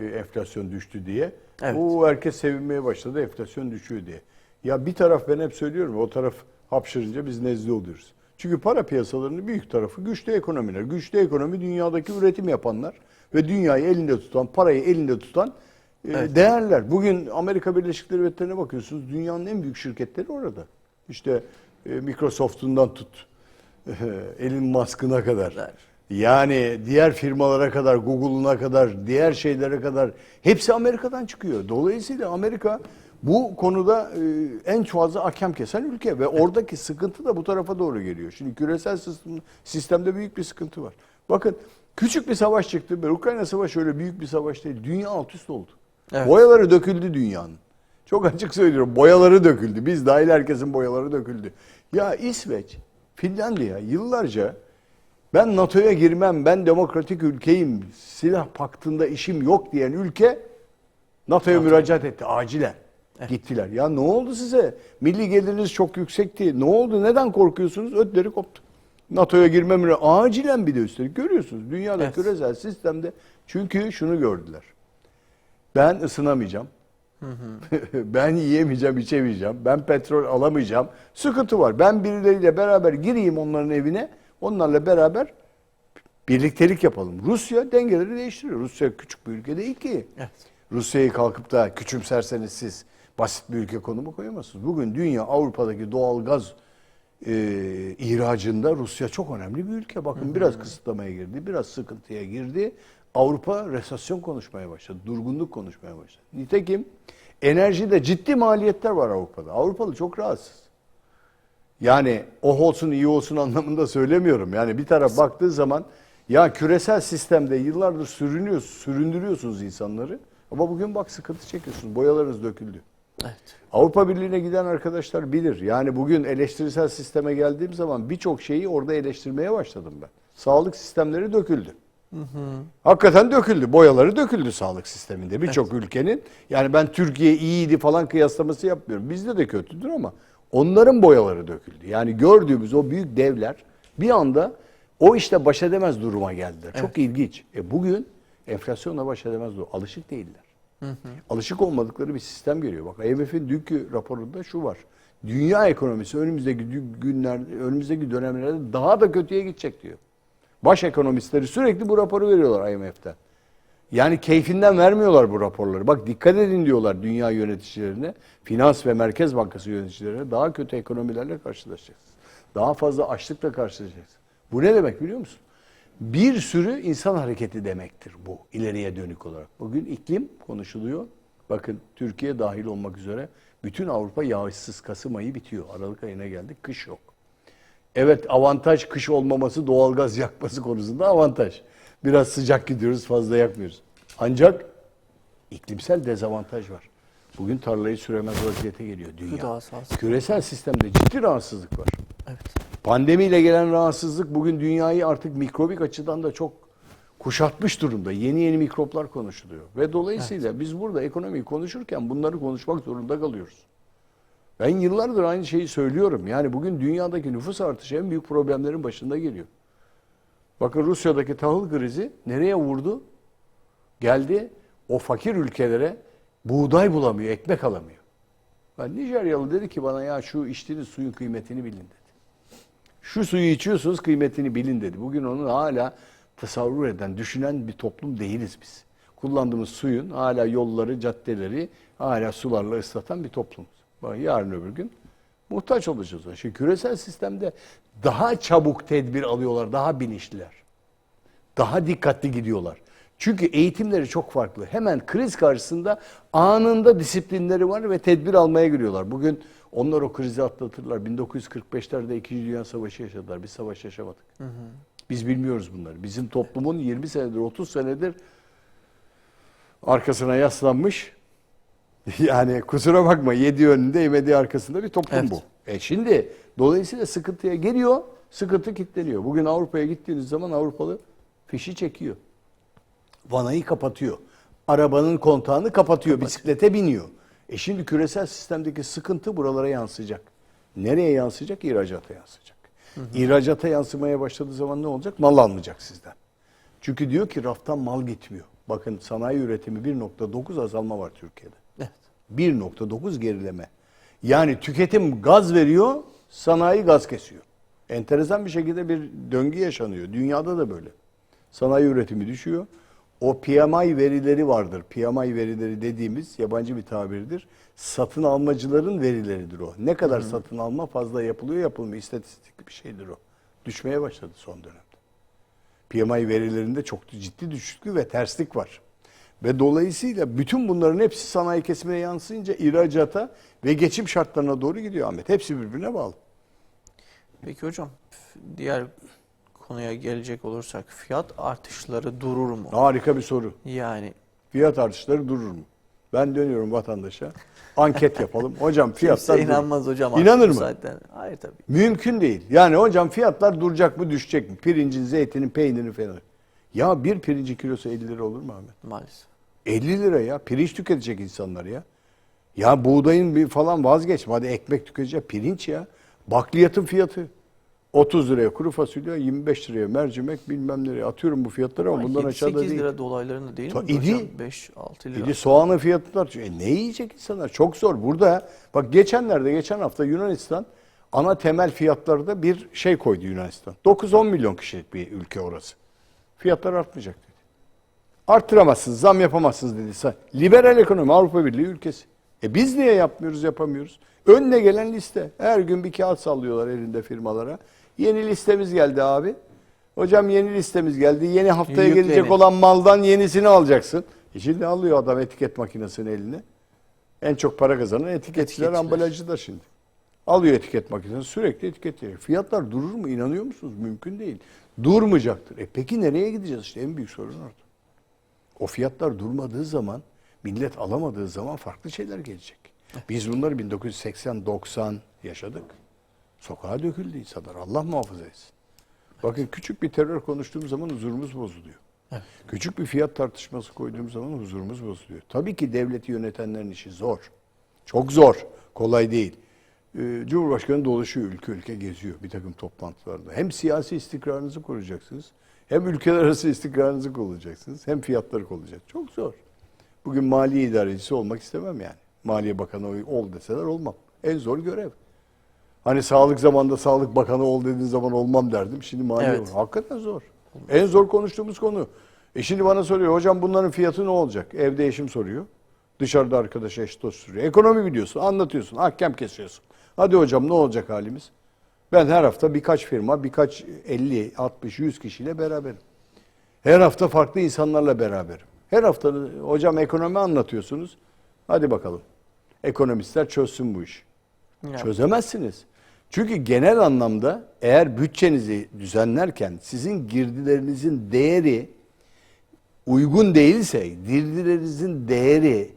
Enflasyon düştü diye. Evet. O herkes sevinmeye başladı enflasyon düşüyor diye. Ya bir taraf, ben hep söylüyorum, o taraf hapşırınca biz nezle oluyoruz. Çünkü para piyasalarının büyük tarafı güçlü ekonomiler. Güçlü ekonomi dünyadaki üretim yapanlar ve dünyayı elinde tutan, parayı elinde tutan Evet. değerler. Bugün Amerika Birleşik Devletleri'ne bakıyorsunuz, dünyanın en büyük şirketleri orada. İşte Microsoft'undan tut, Elon Musk'ına kadar. Evet. Yani diğer firmalara kadar, Google'una kadar, diğer şeylere kadar hepsi Amerika'dan çıkıyor. Dolayısıyla Amerika bu konuda en fazla hakem kesen ülke ve oradaki sıkıntı da bu tarafa doğru geliyor. Şimdi küresel sistemde büyük bir sıkıntı var. Bakın, küçük bir savaş çıktı. Ukrayna Savaşı öyle büyük bir savaş değil. Dünya alt üst oldu. Evet. Boyaları döküldü dünyanın. Çok açık söylüyorum. Boyaları döküldü. Biz dahil herkesin boyaları döküldü. Ya İsveç, Finlandiya yıllarca ben NATO'ya girmem, ben demokratik ülkeyim, silah paktında işim yok diyen ülke NATO'ya müracaat etti acilen. Evet. Gittiler. Ya ne oldu size? Milli geliriniz çok yüksekti. Ne oldu? Neden korkuyorsunuz? Ötleri koptu. NATO'ya girmem acilen, bir de üstelik görüyorsunuz. Dünyada Evet. küresel sistemde, çünkü şunu gördüler. Ben ısınamayacağım. Ben yiyemeyeceğim, içemeyeceğim. Ben petrol alamayacağım. Sıkıntı var. Ben birileriyle beraber gireyim onların evine. Onlarla beraber birliktelik yapalım. Rusya dengeleri değiştiriyor. Rusya küçük bir ülke değil ki. Evet. Rusya'yı kalkıp da küçümserseniz siz basit bir ülke konumu koyamazsınız. Bugün dünya Avrupa'daki doğal gaz ihracında Rusya çok önemli bir ülke. Bakın biraz kısıtlamaya girdi, biraz sıkıntıya girdi. Avrupa resesyon konuşmaya başladı, durgunluk konuşmaya başladı. Nitekim enerjide ciddi maliyetler var Avrupa'da. Avrupalı çok rahatsız. Yani oh olsun iyi olsun anlamında söylemiyorum. Yani bir taraf baktığı zaman ya küresel sistemde yıllardır süründürüyorsunuz insanları. Ama bugün bak sıkıntı çekiyorsunuz. Boyalarınız döküldü. Evet. Avrupa Birliği'ne giden arkadaşlar bilir. Yani bugün eleştirisel sisteme geldiğim zaman birçok şeyi orada eleştirmeye başladım ben. Sağlık sistemleri döküldü. Hakikaten döküldü. Boyaları döküldü sağlık sisteminde birçok ülkenin. Yani ben Türkiye iyiydi falan kıyaslaması yapmıyorum. Bizde de kötüdür ama onların boyaları döküldü. Yani gördüğümüz o büyük devler bir anda o işte baş edemez duruma geldiler. Çok ilginç. Bugün enflasyonla baş edemez duruma. Alışık değiller. Alışık olmadıkları bir sistem geliyor. Bak IMF'in dünkü raporunda şu var. Dünya ekonomisi önümüzdeki günlerde, önümüzdeki dönemlerde daha da kötüye gidecek diyor. Baş ekonomistleri sürekli bu raporu veriyorlar IMF'ten. Yani keyfinden vermiyorlar bu raporları. Bak dikkat edin diyorlar dünya yöneticilerine, Finans ve Merkez Bankası yöneticilerine, daha kötü ekonomilerle karşılaşacaksınız. Daha fazla açlıkla karşılaşacaksınız. Bu ne demek biliyor musun? Bir sürü insan hareketi demektir bu ileriye dönük olarak. Bugün iklim konuşuluyor. Bakın Türkiye dahil olmak üzere bütün Avrupa yağışsız, Kasım ayı bitiyor. Aralık ayına geldik, kış yok. Evet, avantaj kış olmaması, doğalgaz yakması konusunda avantaj. Biraz sıcak gidiyoruz, fazla yakmıyoruz. Ancak iklimsel dezavantaj var. Bugün tarlayı süremez vaziyete geliyor dünya. Gıdasal. Küresel sistemde ciddi rahatsızlık var. Evet. Pandemiyle gelen rahatsızlık bugün dünyayı artık mikrobik açıdan da çok kuşatmış durumda. Yeni yeni mikroplar konuşuluyor. Ve dolayısıyla biz burada ekonomiyi konuşurken bunları konuşmak zorunda kalıyoruz. Ben yıllardır aynı şeyi söylüyorum. Yani bugün dünyadaki nüfus artışı en büyük problemlerin başında geliyor. Bakın Rusya'daki tahıl krizi nereye vurdu? Geldi o fakir ülkelere, buğday bulamıyor, ekmek alamıyor. Ben Nijeryalı dedi ki bana, ya şu içtiğiniz suyun kıymetini bilin dedi. Şu suyu içiyorsunuz, kıymetini bilin dedi. Bugün onu hala tasavvur eden, düşünen bir toplum değiliz biz. Kullandığımız suyun hala yolları, caddeleri hala sularla ıslatan bir toplumuz. Bak yarın öbür gün Muhtaç olacağız. Şimdi küresel sistemde daha çabuk tedbir alıyorlar, daha bilinçliler. Daha dikkatli gidiyorlar. Çünkü eğitimleri çok farklı. Hemen kriz karşısında anında disiplinleri var ve tedbir almaya giriyorlar. Bugün onlar o krizi atlatırlar. 1945'lerde 2. Dünya Savaşı yaşadılar. Biz savaş yaşamadık. Biz bilmiyoruz bunları. Bizim toplumun 20 senedir, 30 senedir arkasına yaslanmış. Yani kusura bakma, yediği önünde yemediği arkasında bir toplum Evet. bu. Şimdi dolayısıyla sıkıntıya geliyor, sıkıntı kilitleniyor. Bugün Avrupa'ya gittiğiniz zaman Avrupalı fişi çekiyor. Vanayı kapatıyor. Arabanın kontağını kapatıyor, bisiklete biniyor. Şimdi küresel sistemdeki sıkıntı buralara yansıyacak. Nereye yansıyacak? İhracata yansıyacak. İhracata yansımaya başladığı zaman ne olacak? Mal almayacak sizden. Çünkü diyor ki raftan mal gitmiyor. Bakın sanayi üretimi 1.9 azalma var Türkiye'de. Evet. 1.9 gerileme. Yani tüketim gaz veriyor, sanayi gaz kesiyor. Enteresan bir şekilde bir döngü yaşanıyor. Dünyada da böyle. Sanayi üretimi düşüyor. O PMI verileri vardır. PMI verileri dediğimiz yabancı bir tabirdir. Satın almacıların verileridir o. Ne kadar satın alma fazla yapılıyor, yapılmıyor. İstatistik bir şeydir o. Düşmeye başladı son dönemde. PMI verilerinde çok ciddi düşüklük ve terslik var. Ve dolayısıyla bütün bunların hepsi sanayi kesimine yansıyınca ihracata ve geçim şartlarına doğru gidiyor Ahmet. Hepsi birbirine bağlı. Peki hocam, diğer konuya gelecek olursak fiyat artışları durur mu? Harika bir soru. Yani Fiyat artışları durur mu? Ben dönüyorum vatandaşa. Anket yapalım. Hocam fiyatlar kimse durur. inanmaz hocam. İnanır bu mı? saatten. Hayır tabii. Mümkün değil. Yani hocam fiyatlar duracak mı, düşecek mi? Pirincin, zeytinin, peynirin falan. Ya bir pirincin kilosu 50 lira olur mu Ahmet? Maalesef. 50 lira ya. Pirinç tüketecek insanlar ya. Ya buğdayın bir falan vazgeç. Hadi ekmek tüketecek. Pirinç ya. Bakliyatın fiyatı. 30 liraya kuru fasulye, 25 liraya mercimek, bilmem nereye atıyorum bu fiyatları ama bundan aşağıda 8 değil. lira dolaylarında değil mi İdi. hocam? 5-6 lira. Bir de soğanın fiyatı artıyor. Ne yiyecek insanlar? Çok zor. Burada bak geçen hafta Yunanistan ana temel fiyatlarda bir şey koydu Yunanistan. 9-10 milyon kişilik bir ülke orası. Fiyatlar artmayacak dedi. Arttıramazsınız, zam yapamazsınız dedi. Liberal ekonomi, Avrupa Birliği ülkesi. Biz niye yapmıyoruz, yapamıyoruz? Önüne gelen liste. Her gün bir kağıt sallıyorlar elinde firmalara. Yeni listemiz geldi abi. Hocam yeni listemiz geldi. Yeni haftaya Yüklenin. gelecek olan maldan yenisini alacaksın. Şimdi alıyor adam etiket makinesini eline. En çok para kazanan etiketçiler, Etiketçiler. ambalajcılar şimdi. Alıyor etiket makinesini, sürekli etiketliyor. Fiyatlar durur mu? İnanıyor musunuz? Mümkün değil. Durmayacaktır. Peki nereye gideceğiz? İşte en büyük sorun orada. O fiyatlar durmadığı zaman, millet alamadığı zaman farklı şeyler gelecek. Biz bunları 1980-90 yaşadık. Sokağa döküldü insanlar. Allah muhafaza etsin. Bakın küçük bir terör konuştuğum zaman huzurumuz bozuluyor. Evet. Küçük bir fiyat tartışması koyduğum zaman huzurumuz bozuluyor. Tabii ki devleti yönetenlerin işi zor. Çok zor. Kolay değil. Cumhurbaşkanı dolaşıyor, ülke ülke geziyor bir takım toplantılarda. Hem siyasi istikrarınızı koruyacaksınız, hem ülkeler arası istikrarınızı koruyacaksınız, hem fiyatları koruyacak. Çok zor. Bugün maliye idarecisi olmak istemem yani. Maliye Bakanı ol deseler olmam. En zor görev. Hani sağlık zamanında Sağlık Bakanı ol dediğin zaman olmam derdim. Şimdi maliye Evet. hakikaten zor. En zor konuştuğumuz konu. Şimdi bana soruyor hocam bunların fiyatı ne olacak? Evde eşim soruyor. Dışarıda arkadaş eş dost sürüyor. Ekonomi biliyorsun, anlatıyorsun, ahkam kesiyorsun. Hadi hocam ne olacak halimiz? Ben her hafta birkaç firma, birkaç 50, 60, 100 kişiyle beraberim. Her hafta farklı insanlarla beraberim. Her hafta hocam ekonomi anlatıyorsunuz. Hadi bakalım. Ekonomistler çözsün bu işi. Yani Çözemezsiniz. Çünkü genel anlamda eğer bütçenizi düzenlerken sizin girdilerinizin değeri uygun değilse, girdilerinizin değeri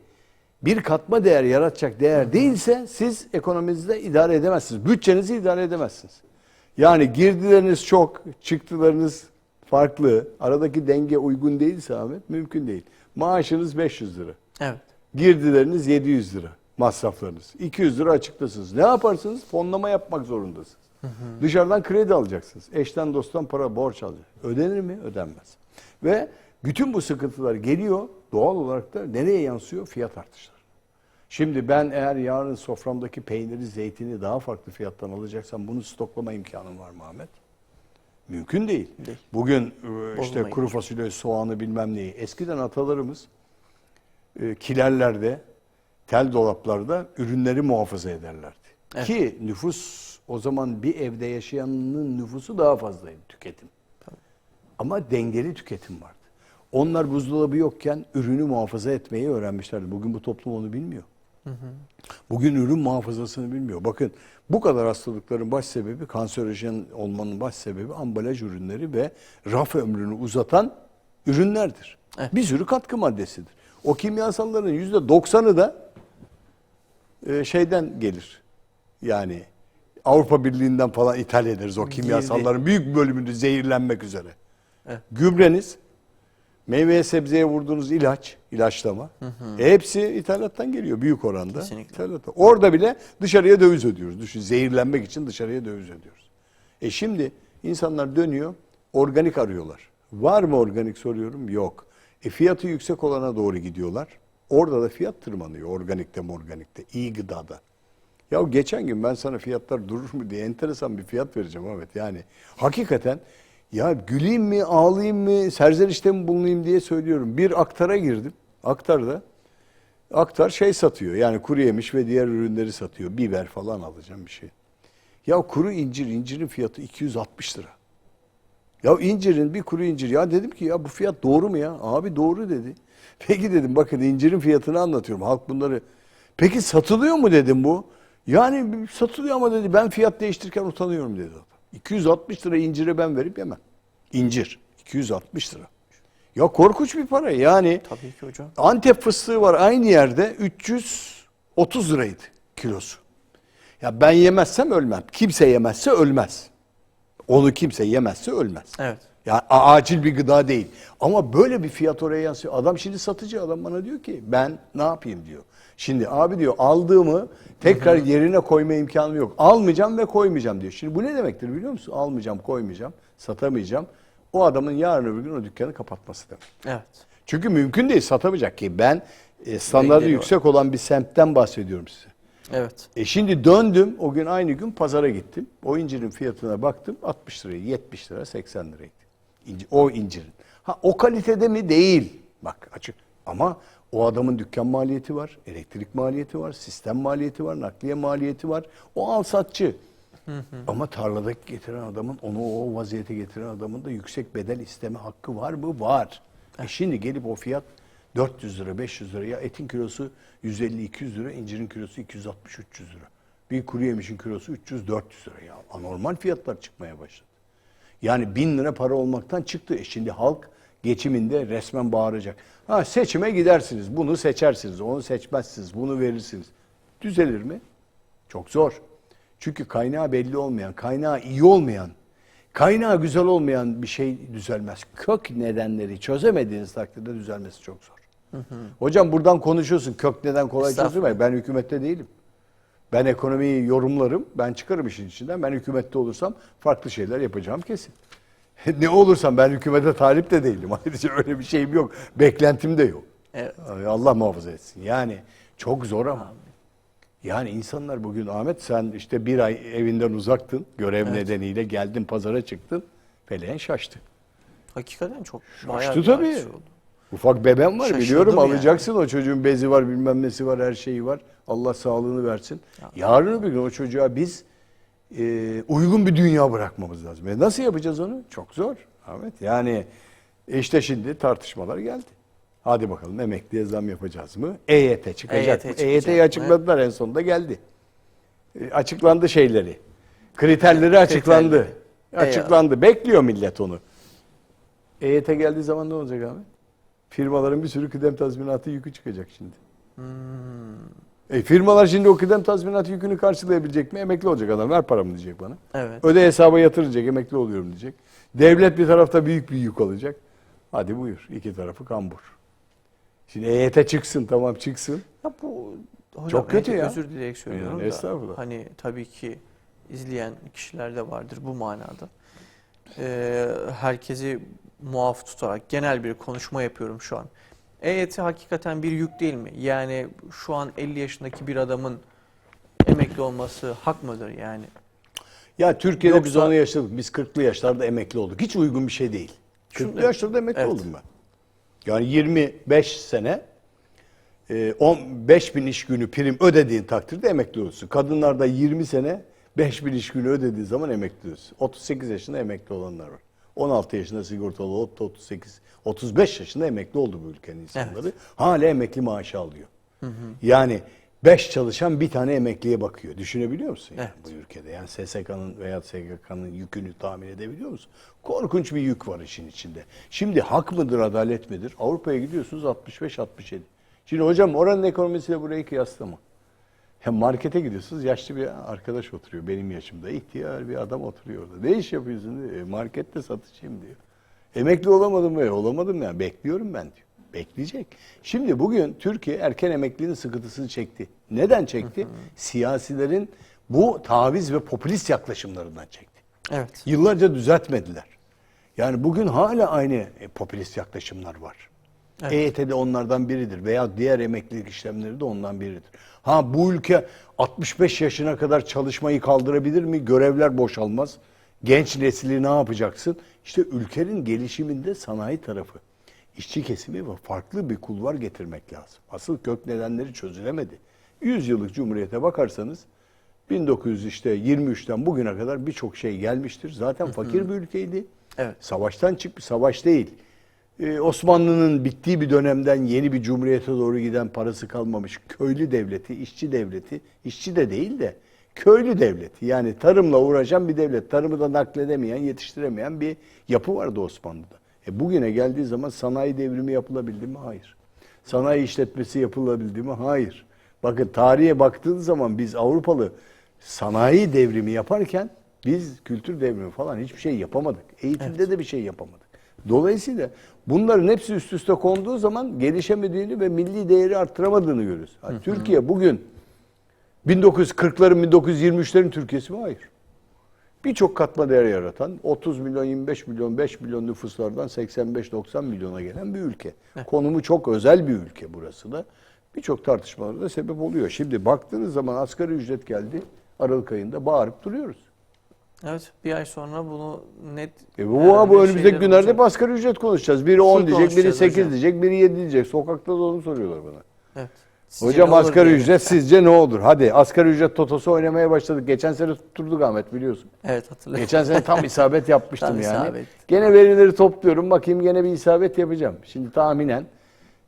bir katma değer yaratacak değer değilse siz ekonominizde idare edemezsiniz. Bütçenizi idare edemezsiniz. Yani girdileriniz çok, çıktılarınız farklı, aradaki denge uygun değilse Ahmet mümkün değil. Maaşınız 500 lira. evet. Girdileriniz 700 lira masraflarınız. 200 lira açıktasınız. Ne yaparsınız? Fonlama yapmak zorundasınız. Dışarıdan kredi alacaksınız. Eşten dosttan para borç alacaksınız. Ödenir mi? Ödenmez. Ve bütün bu sıkıntılar geliyor. Doğal olarak da nereye yansıyor? Fiyat artışları. Şimdi ben eğer yarın soframdaki peyniri, zeytini daha farklı fiyattan alacaksam bunu stoklama imkanım var mı Ahmet? Mümkün değil. Değil. Bugün işte Bozulmayın. kuru fasulye, soğanı bilmem neyi. Eskiden atalarımız kilerlerde, tel dolaplarda ürünleri muhafaza ederlerdi. Evet. Ki nüfus o zaman bir evde yaşayanın nüfusu daha fazlaydı tüketim. Ama dengeli tüketim vardı. Onlar buzdolabı yokken ürünü muhafaza etmeyi öğrenmişlerdi. Bugün bu toplum onu bilmiyor. Bugün ürün muhafazasını bilmiyor. Bakın bu kadar hastalıkların baş sebebi, kanserojen olmanın baş sebebi ambalaj ürünleri ve raf ömrünü uzatan ürünlerdir. Evet. Bir sürü katkı maddesidir. O kimyasalların %90'ı da şeyden gelir. Yani Avrupa Birliği'nden falan ithal ederiz o kimyasalların büyük bölümünü zehirlenmek üzere. Evet. Gübreniz, meyveye sebzeye vurduğunuz ilaçlama hepsi ithalattan geliyor büyük oranda. Kesinlikle. İthalattan. Orada bile dışarıya döviz ödüyoruz. Düşün, zehirlenmek için dışarıya döviz ödüyoruz. Şimdi insanlar dönüyor, organik arıyorlar. Var mı organik soruyorum? Yok. Fiyatı yüksek olana doğru gidiyorlar. Orada da fiyat tırmanıyor organikte, iyi gıdada. Ya geçen gün ben sana fiyatlar durur mu diye enteresan bir fiyat vereceğim Ahmet. Yani hakikaten ya güleyim mi, ağlayayım mı, serzenişte mi bulunayım diye söylüyorum. Bir aktara girdim. Aktar şey satıyor. Yani kuru yemiş ve diğer ürünleri satıyor. Biber falan alacağım bir şey. Ya kuru incirin fiyatı 260 lira. Ya bir kuru incir. Ya dedim ki ya bu fiyat doğru mu ya? Abi doğru dedi. Peki dedim bakın incirin fiyatını anlatıyorum. Halk bunları. Peki satılıyor mu dedim bu? Yani satılıyor ama dedi ben fiyat değiştirirken utanıyorum dedi adam. 260 lira incire ben verip yemem. İncir 260 lira. Ya korkunç bir para yani. Tabii ki hocam. Antep fıstığı var aynı yerde 330 liraydı kilosu. Ya ben yemezsem ölmem. Kimse yemezse ölmez. Onu kimse yemezse ölmez. Evet. Ya acil bir gıda değil. Ama böyle bir fiyat oraya yansıyor. Adam şimdi satıcı adam bana diyor ki ben ne yapayım diyor. Şimdi abi diyor aldığımı tekrar yerine koyma imkanım yok. Almayacağım ve koymayacağım diyor. Şimdi bu ne demektir biliyor musun? Almayacağım, koymayacağım, satamayacağım. O adamın yarın öbür gün o dükkanı kapatması demek. Evet. Çünkü mümkün değil satamayacak ki. Ben standartı Engeli yüksek olan bir semtten bahsediyorum size. Evet. Şimdi döndüm o gün aynı gün pazara gittim. O incirin fiyatına baktım 60 liraya, 70 lira, 80 liraydı. O incirin. Ha o kalitede mi? Değil. Bak açık. Ama o adamın dükkan maliyeti var, elektrik maliyeti var, sistem maliyeti var, nakliye maliyeti var. O alsatçı. Ama tarladaki getiren adamın, onu o vaziyete getiren adamın da yüksek bedel isteme hakkı var mı? Var. Şimdi gelip o fiyat 400 lira, 500 lira. Ya etin kilosu 150-200 lira, incirin kilosu 260-300 lira. Bir kuru yemişin kilosu 300-400 lira. Ya anormal fiyatlar çıkmaya başladı. Yani 1000 lira para olmaktan çıktı. Şimdi halk geçiminde resmen bağıracak. Ha seçime gidersiniz, bunu seçersiniz, onu seçmezsiniz, bunu verirsiniz. Düzelir mi? Çok zor. Çünkü kaynağı belli olmayan, kaynağı iyi olmayan, kaynağı güzel olmayan bir şey düzelmez. Kök nedenleri çözemediğiniz takdirde düzelmesi çok zor. Hocam buradan konuşuyorsun, kök neden kolay çözülmez. Ben hükümette değilim. Ben ekonomiyi yorumlarım, ben çıkarım işin içinden. Ben hükümette olursam farklı şeyler yapacağım kesin. Ne olursam ben hükümete talip de değilim. Ayrıca öyle bir şeyim yok. Beklentim de yok. Evet. Allah muhafaza etsin. Yani çok zor ama. Yani insanlar bugün Ahmet sen işte bir ay evinden uzaktın. Görev nedeniyle geldin pazara çıktın. Feleğin şaştı. Hakikaten çok bayağı Şaştı bir tabii. hadise oldu. Ufak bebem var Şaşırdım biliyorum yani. alacaksın o çocuğun bezi var bilmem nesi var her şeyi var. Allah sağlığını versin. Yarın bir gün o çocuğa biz uygun bir dünya bırakmamız lazım. Nasıl yapacağız onu? Çok zor Ahmet. Yani işte şimdi tartışmalar geldi. Hadi bakalım emekliye zam yapacağız mı? EYT çıkacak mı? EYT'yi açıkladılar en sonunda geldi. Açıklandı şeyleri. Kriterleri açıklandı. Açıklandı. Bekliyor millet onu. EYT geldiği zaman ne olacak abi? Firmaların bir sürü kıdem tazminatı yükü çıkacak şimdi. Firmalar şimdi o kıdem tazminatı yükünü karşılayabilecek mi? Emekli olacak adam. Ver paramı diyecek bana. Evet. Öde hesaba yatıracak. Emekli oluyorum diyecek. Devlet bir tarafta büyük bir yük alacak. Hadi buyur. İki tarafı kambur. Şimdi EYT çıksın tamam çıksın. Ya bu hocam, Çok kötü ya. Özür dileyerek söylüyorum Yani da. estağfurullah. Hani tabii ki izleyen kişiler de vardır bu manada. Herkesi muaf tutarak genel bir konuşma yapıyorum şu an. EYT hakikaten bir yük değil mi? Yani şu an 50 yaşındaki bir adamın emekli olması hak mıdır yani? Ya Türkiye'de biz Yoksa- onu yaşadık. Biz 40'lı yaşlarda emekli olduk. Hiç uygun bir şey değil. 40'lı Şunu- yaşlarda emekli Evet. oldum ben. Yani 25 sene 5.000 iş günü prim ödediğin takdirde emekli olursun. Kadınlarda 20 sene 5.000 iş günü ödediği zaman emekli olursun. 38 yaşında emekli olanlar var. 16 yaşında sigortalı olup 35 yaşında emekli oldu bu ülkenin insanları. Evet. Hala emekli maaşı alıyor. Yani 5 çalışan bir tane emekliye bakıyor. Düşünebiliyor musun yani bu ülkede? Yani SSK'nın veya SGK'nın yükünü tahmin edebiliyor musun? Korkunç bir yük var işin içinde. Şimdi hak mıdır, adalet midir? Avrupa'ya gidiyorsunuz 65-67. Şimdi hocam oranın ekonomisiyle burayı kıyaslama. Hem markete gidiyorsunuz, yaşlı bir arkadaş oturuyor benim yaşımda. İhtiyar bir adam oturuyor orada. Ne iş yapıyorsun diyor. Markette satışçıyım diyor. Emekli olamadım mı? Olamadım ya. Bekliyorum ben diyor. Bekleyecek. Şimdi bugün Türkiye erken emekliliğin sıkıntısını çekti. Neden çekti? Siyasilerin bu taviz ve popülist yaklaşımlarından çekti. Evet. Yıllarca düzeltmediler. Yani bugün hala aynı popülist yaklaşımlar var. Evet. EYT de onlardan biridir veya diğer emeklilik işlemleri de ondan biridir. Ha bu ülke 65 yaşına kadar çalışmayı kaldırabilir mi? Görevler boşalmaz. Genç nesli ne yapacaksın? İşte ülkenin gelişiminde sanayi tarafı, işçi kesimi ve farklı bir kulvar getirmek lazım. Asıl kök nedenleri çözülemedi. 100 yıllık Cumhuriyete bakarsanız 1923'ten bugüne kadar birçok şey gelmiştir. Zaten fakir bir ülkeydi. Evet. Savaştan çıkmış, savaş değil. Osmanlı'nın bittiği bir dönemden yeni bir cumhuriyete doğru giden parası kalmamış köylü devleti, işçi devleti, işçi de değil de köylü devleti. Yani tarımla uğraşan bir devlet, tarımı da nakledemeyen, yetiştiremeyen bir yapı vardı Osmanlı'da. Bugüne geldiği zaman sanayi devrimi yapılabildi mi? Hayır. Sanayi işletmesi yapılabildi mi? Hayır. Bakın tarihe baktığınız zaman biz Avrupalı sanayi devrimi yaparken biz kültür devrimi falan hiçbir şey yapamadık. Eğitimde de bir şey yapamadık. Dolayısıyla bunların hepsi üst üste konduğu zaman gelişemediğini ve milli değeri arttıramadığını görüyoruz. Türkiye bugün 1940'ların, 1923'lerin Türkiye'si mi? Hayır. Birçok katma değer yaratan 30 milyon, 25 milyon, 5 milyon nüfuslardan 85-90 milyona gelen bir ülke. Konumu çok özel bir ülke burası da. Birçok tartışmalara da sebep oluyor. Şimdi baktığınız zaman asgari ücret geldi. Aralık ayında bağırıp duruyoruz. Evet, bir ay sonra bunu net... bu önümüzdeki günlerde hep asgari ücret konuşacağız. Biri 10 diyecek, biri 8 hocam diyecek, biri 7 diyecek. Sokakta da onu soruyorlar bana. Evet. Hocam asgari ücret sizce ne olur? Hadi asgari ücret totosu oynamaya başladık. Geçen sene tutturduk Ahmet biliyorsun. Evet hatırlıyorum. Geçen sene tam isabet yapmıştım tam yani. İsabet. Gene verileri topluyorum. Bakayım gene bir isabet yapacağım. Şimdi tahminen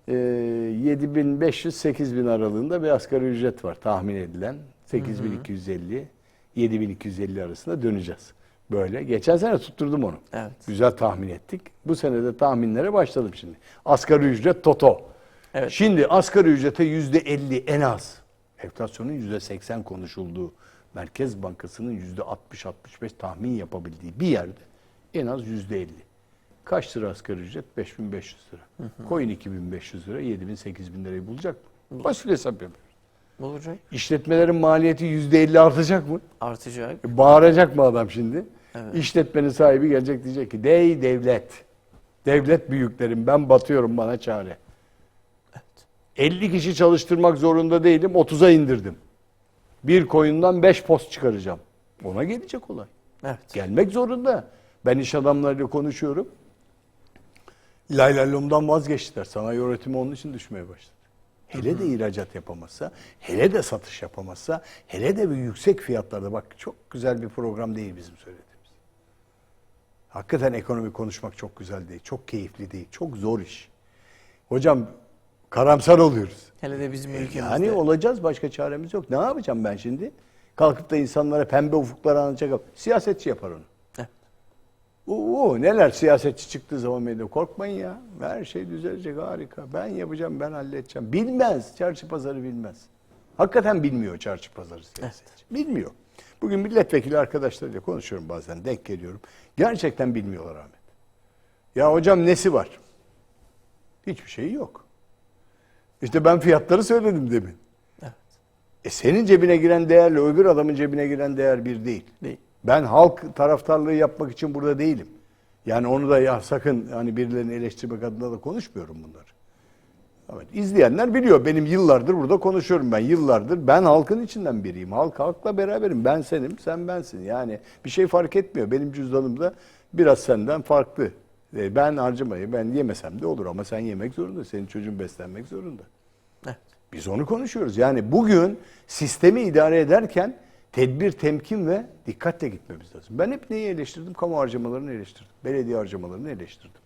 7.500-8.000 aralığında bir asgari ücret var tahmin edilen. 8.250-7.250 arasında döneceğiz. Böyle. Geçen sene tutturdum onu. Evet. Güzel tahmin ettik. Bu sene de tahminlere başladım şimdi. Asgari ücret toto. Evet. Şimdi asgari ücrete %50 en az. Enflasyonun %80 konuşulduğu, Merkez Bankası'nın %60-65 tahmin yapabildiği bir yerde en az %50. Kaç lira asgari ücret? 5.500 lira. Koyun 2.500 lira, 7.000-8.000 lirayı bulacak mı? Basit hesap yapıyoruz. Bulacak. İşletmelerin maliyeti %50 artacak mı? Artacak. Bağıracak mı adam şimdi? Evet. İşletmenin sahibi gelecek diyecek ki dey devlet. Devlet büyüklerim ben batıyorum bana çare. Evet. 50 kişi çalıştırmak zorunda değilim 30'a indirdim. Bir koyundan 5 post çıkaracağım. Ona gelecek olay. Evet. Gelmek zorunda. Ben iş adamlarıyla konuşuyorum. Laylaylomdan vazgeçtiler. Sanayi üretimi onun için düşmeye başladı. Hele de ihracat yapamazsa, hele de satış yapamazsa, hele de bir yüksek fiyatlarda bak çok güzel bir program değil bizim söylediğimiz. Hakikaten ekonomi konuşmak çok güzel değil, çok keyifli değil, çok zor iş. Hocam karamsar oluyoruz. Hele de bizim ülkemizde. Yani olacağız başka çaremiz yok. Ne yapacağım ben şimdi? Kalkıp da insanlara pembe ufuklar anlatacak. Siyasetçi yapar onu. Neler siyasetçi çıktığı zaman medya korkmayın ya. Her şey düzelecek harika. Ben yapacağım, ben halledeceğim. Bilmez. Çarşı pazarı bilmez. Hakikaten bilmiyor çarşı pazarı siyasetçi. Evet. Bilmiyor. Bugün milletvekili arkadaşlarıyla konuşuyorum bazen denk geliyorum. Gerçekten bilmiyorlar Ahmet. Ya hocam nesi var? Hiçbir şey yok. İşte ben fiyatları söyledim demin. Evet. Senin cebine giren değerle öbür adamın cebine giren değer bir değil. Değil. Ben halk taraftarlığı yapmak için burada değilim. Yani onu da ya sakın hani birilerini eleştirmek adına da konuşmuyorum bunları. Evet, izleyenler biliyor. Benim yıllardır burada konuşuyorum ben. Yıllardır ben halkın içinden biriyim. Halkla beraberim. Ben senim, sen bensin. Yani bir şey fark etmiyor. Benim cüzdanımda biraz senden farklı. Ben harcamayı ben yemesem de olur ama sen yemek zorunda. Senin çocuğun beslenmek zorunda. Evet. Biz onu konuşuyoruz. Yani bugün sistemi idare ederken tedbir, temkin ve dikkatle gitmemiz lazım. Ben hep neyi eleştirdim? Kamu harcamalarını eleştirdim. Belediye harcamalarını eleştirdim.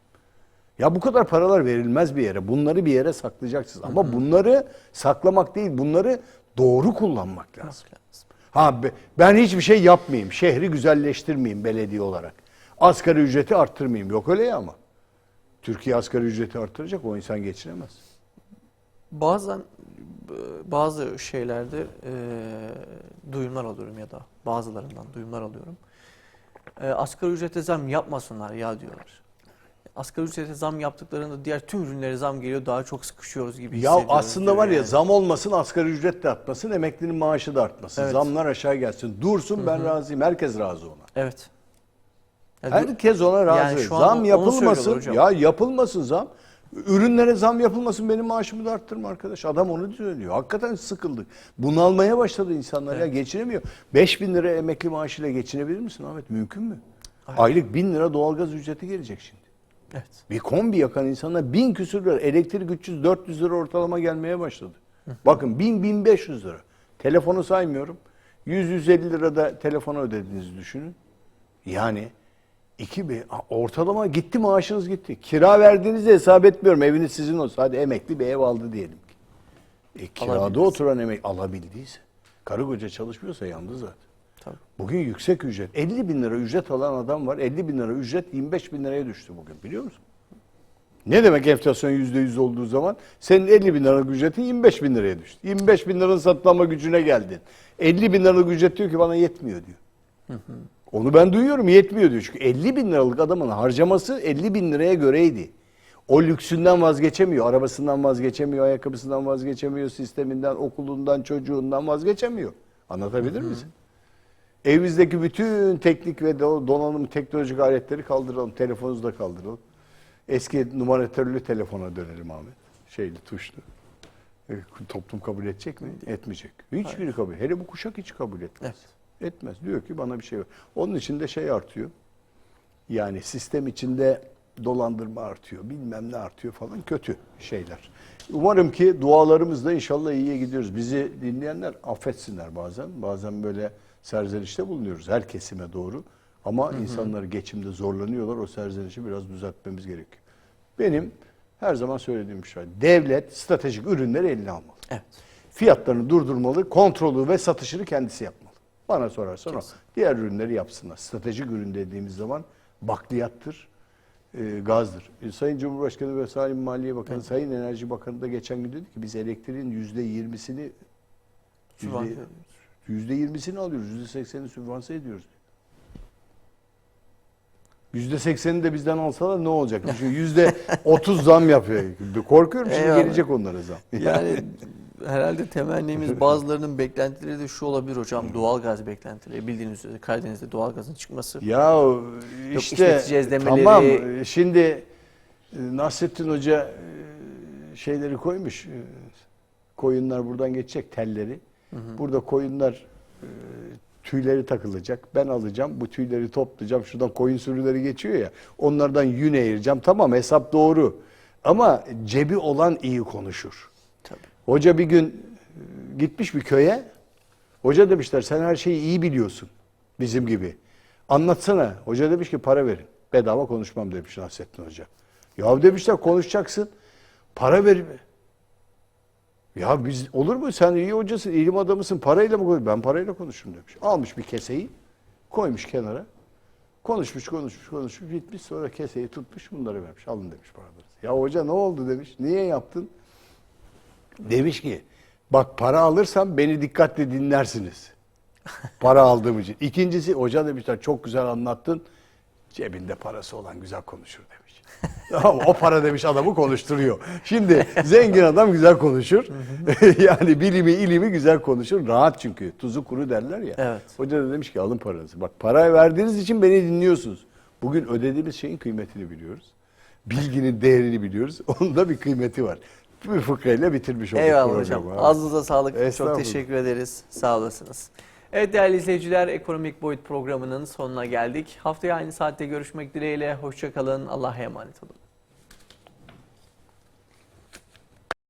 Ya bu kadar paralar verilmez bir yere. Bunları bir yere saklayacaksınız. Ama bunları saklamak değil, bunları doğru kullanmak lazım. Ben hiçbir şey yapmayayım, şehri güzelleştirmeyeyim belediye olarak. Asgari ücreti arttırmayayım. Yok öyle ya ama. Türkiye asgari ücreti arttıracak, o insan geçinemez. Bazen bazı şeylerde duyumlar alıyorum ya da bazılarından duyumlar alıyorum. Asgari ücrete zam yapmasınlar ya diyorlar. Asgari ücrete zam yaptıklarında diğer tüm ürünlere zam geliyor, daha çok sıkışıyoruz gibi Ya hissediyoruz. aslında var ya yani. zam olmasın, asgari ücret de artmasın, emeklinin maaşı da artmasın. Evet. Zamlar aşağı gelsin. Dursun, ben razıyım. Herkes razı ona. Evet. Ya Herkes ona razı. Yani şu an Zam onu yapılmasın. söylüyorlar hocam. Ya yapılmasın zam. Ürünlere zam yapılmasın, benim maaşımı da arttırma arkadaş. Adam onu söylüyor. Hakikaten sıkıldık. Bunalmaya başladı insanlar ya, geçinemiyor. 5.000 lira emekli maaşıyla geçinebilir misin Ahmet? Mümkün mü? Aynen. Aylık 1.000 lira doğalgaz ücreti gelecek şimdi. Evet. Bir kombi yakan insanlar 1000 küsür lira, elektrik 300-400 lira ortalama gelmeye başladı. Bakın 1000-1500 lira. Telefonu saymıyorum. 100-150 lira da telefona ödediğinizi düşünün. Yani ortalama gitti, maaşınız gitti. Kira verdiğinizi hesap etmiyorum. Eviniz sizin olsa. Hadi emekli bir ev aldı diyelim ki. Kirada Alabildiyse. oturan alabildiyse. Karı koca çalışmıyorsa yandı zaten. Tabii. Bugün yüksek ücret. 50.000 lira ücret alan adam var. 50.000 lira ücret 25.000 liraya düştü bugün, biliyor musun? Ne demek enflasyon %100 olduğu zaman? Senin 50.000 liralık ücretin 25.000 liraya düştü. 25.000 liranın satın gücüne geldin. 50.000 liralık ücret diyor ki bana yetmiyor diyor. Onu ben duyuyorum, yetmiyor diyor. Çünkü 50.000 liralık adamın harcaması 50.000 liraya göreydi. O lüksünden vazgeçemiyor. Arabasından vazgeçemiyor, ayakkabısından vazgeçemiyor, sisteminden, okulundan, çocuğundan vazgeçemiyor. Anlatabilir misin? Evimizdeki bütün teknik ve donanım, teknolojik aletleri kaldıralım. Telefonunuzu da kaldıralım. Eski numaratörlü telefona dönelim Ahmet. Şeyli, tuşlu. Toplum kabul edecek mi? Etmeyecek. Hiçbiri kabul. Hele bu kuşak hiç kabul etmez. Evet. Etmez. Diyor ki bana bir şey var. Onun için de şey artıyor. Yani sistem içinde dolandırma artıyor. Bilmem ne artıyor falan. Kötü şeyler. Umarım ki dualarımızla inşallah iyiye gidiyoruz. Bizi dinleyenler affetsinler bazen. Bazen böyle serzenişte bulunuyoruz her kesime doğru. Ama insanlar geçimde zorlanıyorlar. O serzenişi biraz düzeltmemiz gerekiyor. Benim her zaman söylediğim şey, devlet stratejik ürünleri eline almalı. Evet. Fiyatlarını durdurmalı, kontrolü ve satışını kendisi yapmalı. Bana sorarsan o. Kesin. Diğer ürünleri yapsınlar. Stratejik ürün dediğimiz zaman bakliyattır, gazdır. Sayın Cumhurbaşkanı ve Sayın Maliye Bakanı, Evet. Sayın Enerji Bakanı da geçen gün dedi ki biz elektriğin %20'sini %20'sini alıyoruz, %80'ini sübvanse ediyoruz. %80'ini de bizden alsalar ne olacak? Çünkü %30 zam yapıyor. Korkuyorum şimdi Eyvallah. gelecek onlara zam. Yani herhalde temennimiz, bazılarının beklentileri de şu olabilir hocam. Doğalgaz beklentileri. Bildiğiniz üzere Karadeniz'de doğalgazın çıkması. Ya işte işleteceğiz demeleri. tamam, şimdi Nasrettin Hoca şeyleri koymuş. Koyunlar buradan geçecek, telleri. Burada koyunlar tüyleri takılacak. Ben alacağım, bu tüyleri toplayacağım. Şuradan koyun sürüleri geçiyor ya. Onlardan yün eğireceğim. Tamam, hesap doğru. Ama cebi olan iyi konuşur. Tabii. Hoca bir gün gitmiş bir köye. Hoca demişler sen her şeyi iyi biliyorsun. Bizim gibi. Anlatsana. Hoca demiş ki para verin. Bedava konuşmam demiş Nasrettin Hoca. Ya demişler konuşacaksın. Para ver. Ya biz olur mu? Sen iyi hocasın, ilim adamısın. Parayla mı konuş? Ben parayla konuşurum demiş. Almış bir keseyi, koymuş kenara. Konuşmuş, gitmiş, sonra keseyi tutmuş, bunları vermiş. Alın demiş paraları. Ya hoca ne oldu demiş. Niye yaptın? Demiş ki bak para alırsam beni dikkatle dinlersiniz. Para aldığım için. İkincisi hoca demişler çok güzel anlattın. Cebinde parası olan güzel konuşur demiş. Ama o para demiş adamı konuşturuyor. Şimdi zengin adam güzel konuşur. Yani bilimi, ilimi güzel konuşur. Rahat çünkü. Tuzu kuru derler ya. Evet. Hoca da demiş ki alın paranızı. Bak parayı verdiğiniz için beni dinliyorsunuz. Bugün ödediğimiz şeyin kıymetini biliyoruz. Bilginin değerini biliyoruz. Onun da bir kıymeti var. Bir fıkrayla bitirmiş olduk Eyvallah programı. hocam. Ağzınıza sağlık. Çok Estağfurullah. teşekkür ederiz. Sağ olasınız. Evet değerli izleyiciler, Ekonomik Boyut programının sonuna geldik. Haftaya aynı saatte görüşmek dileğiyle. Hoşça kalın. Allah'a emanet olun.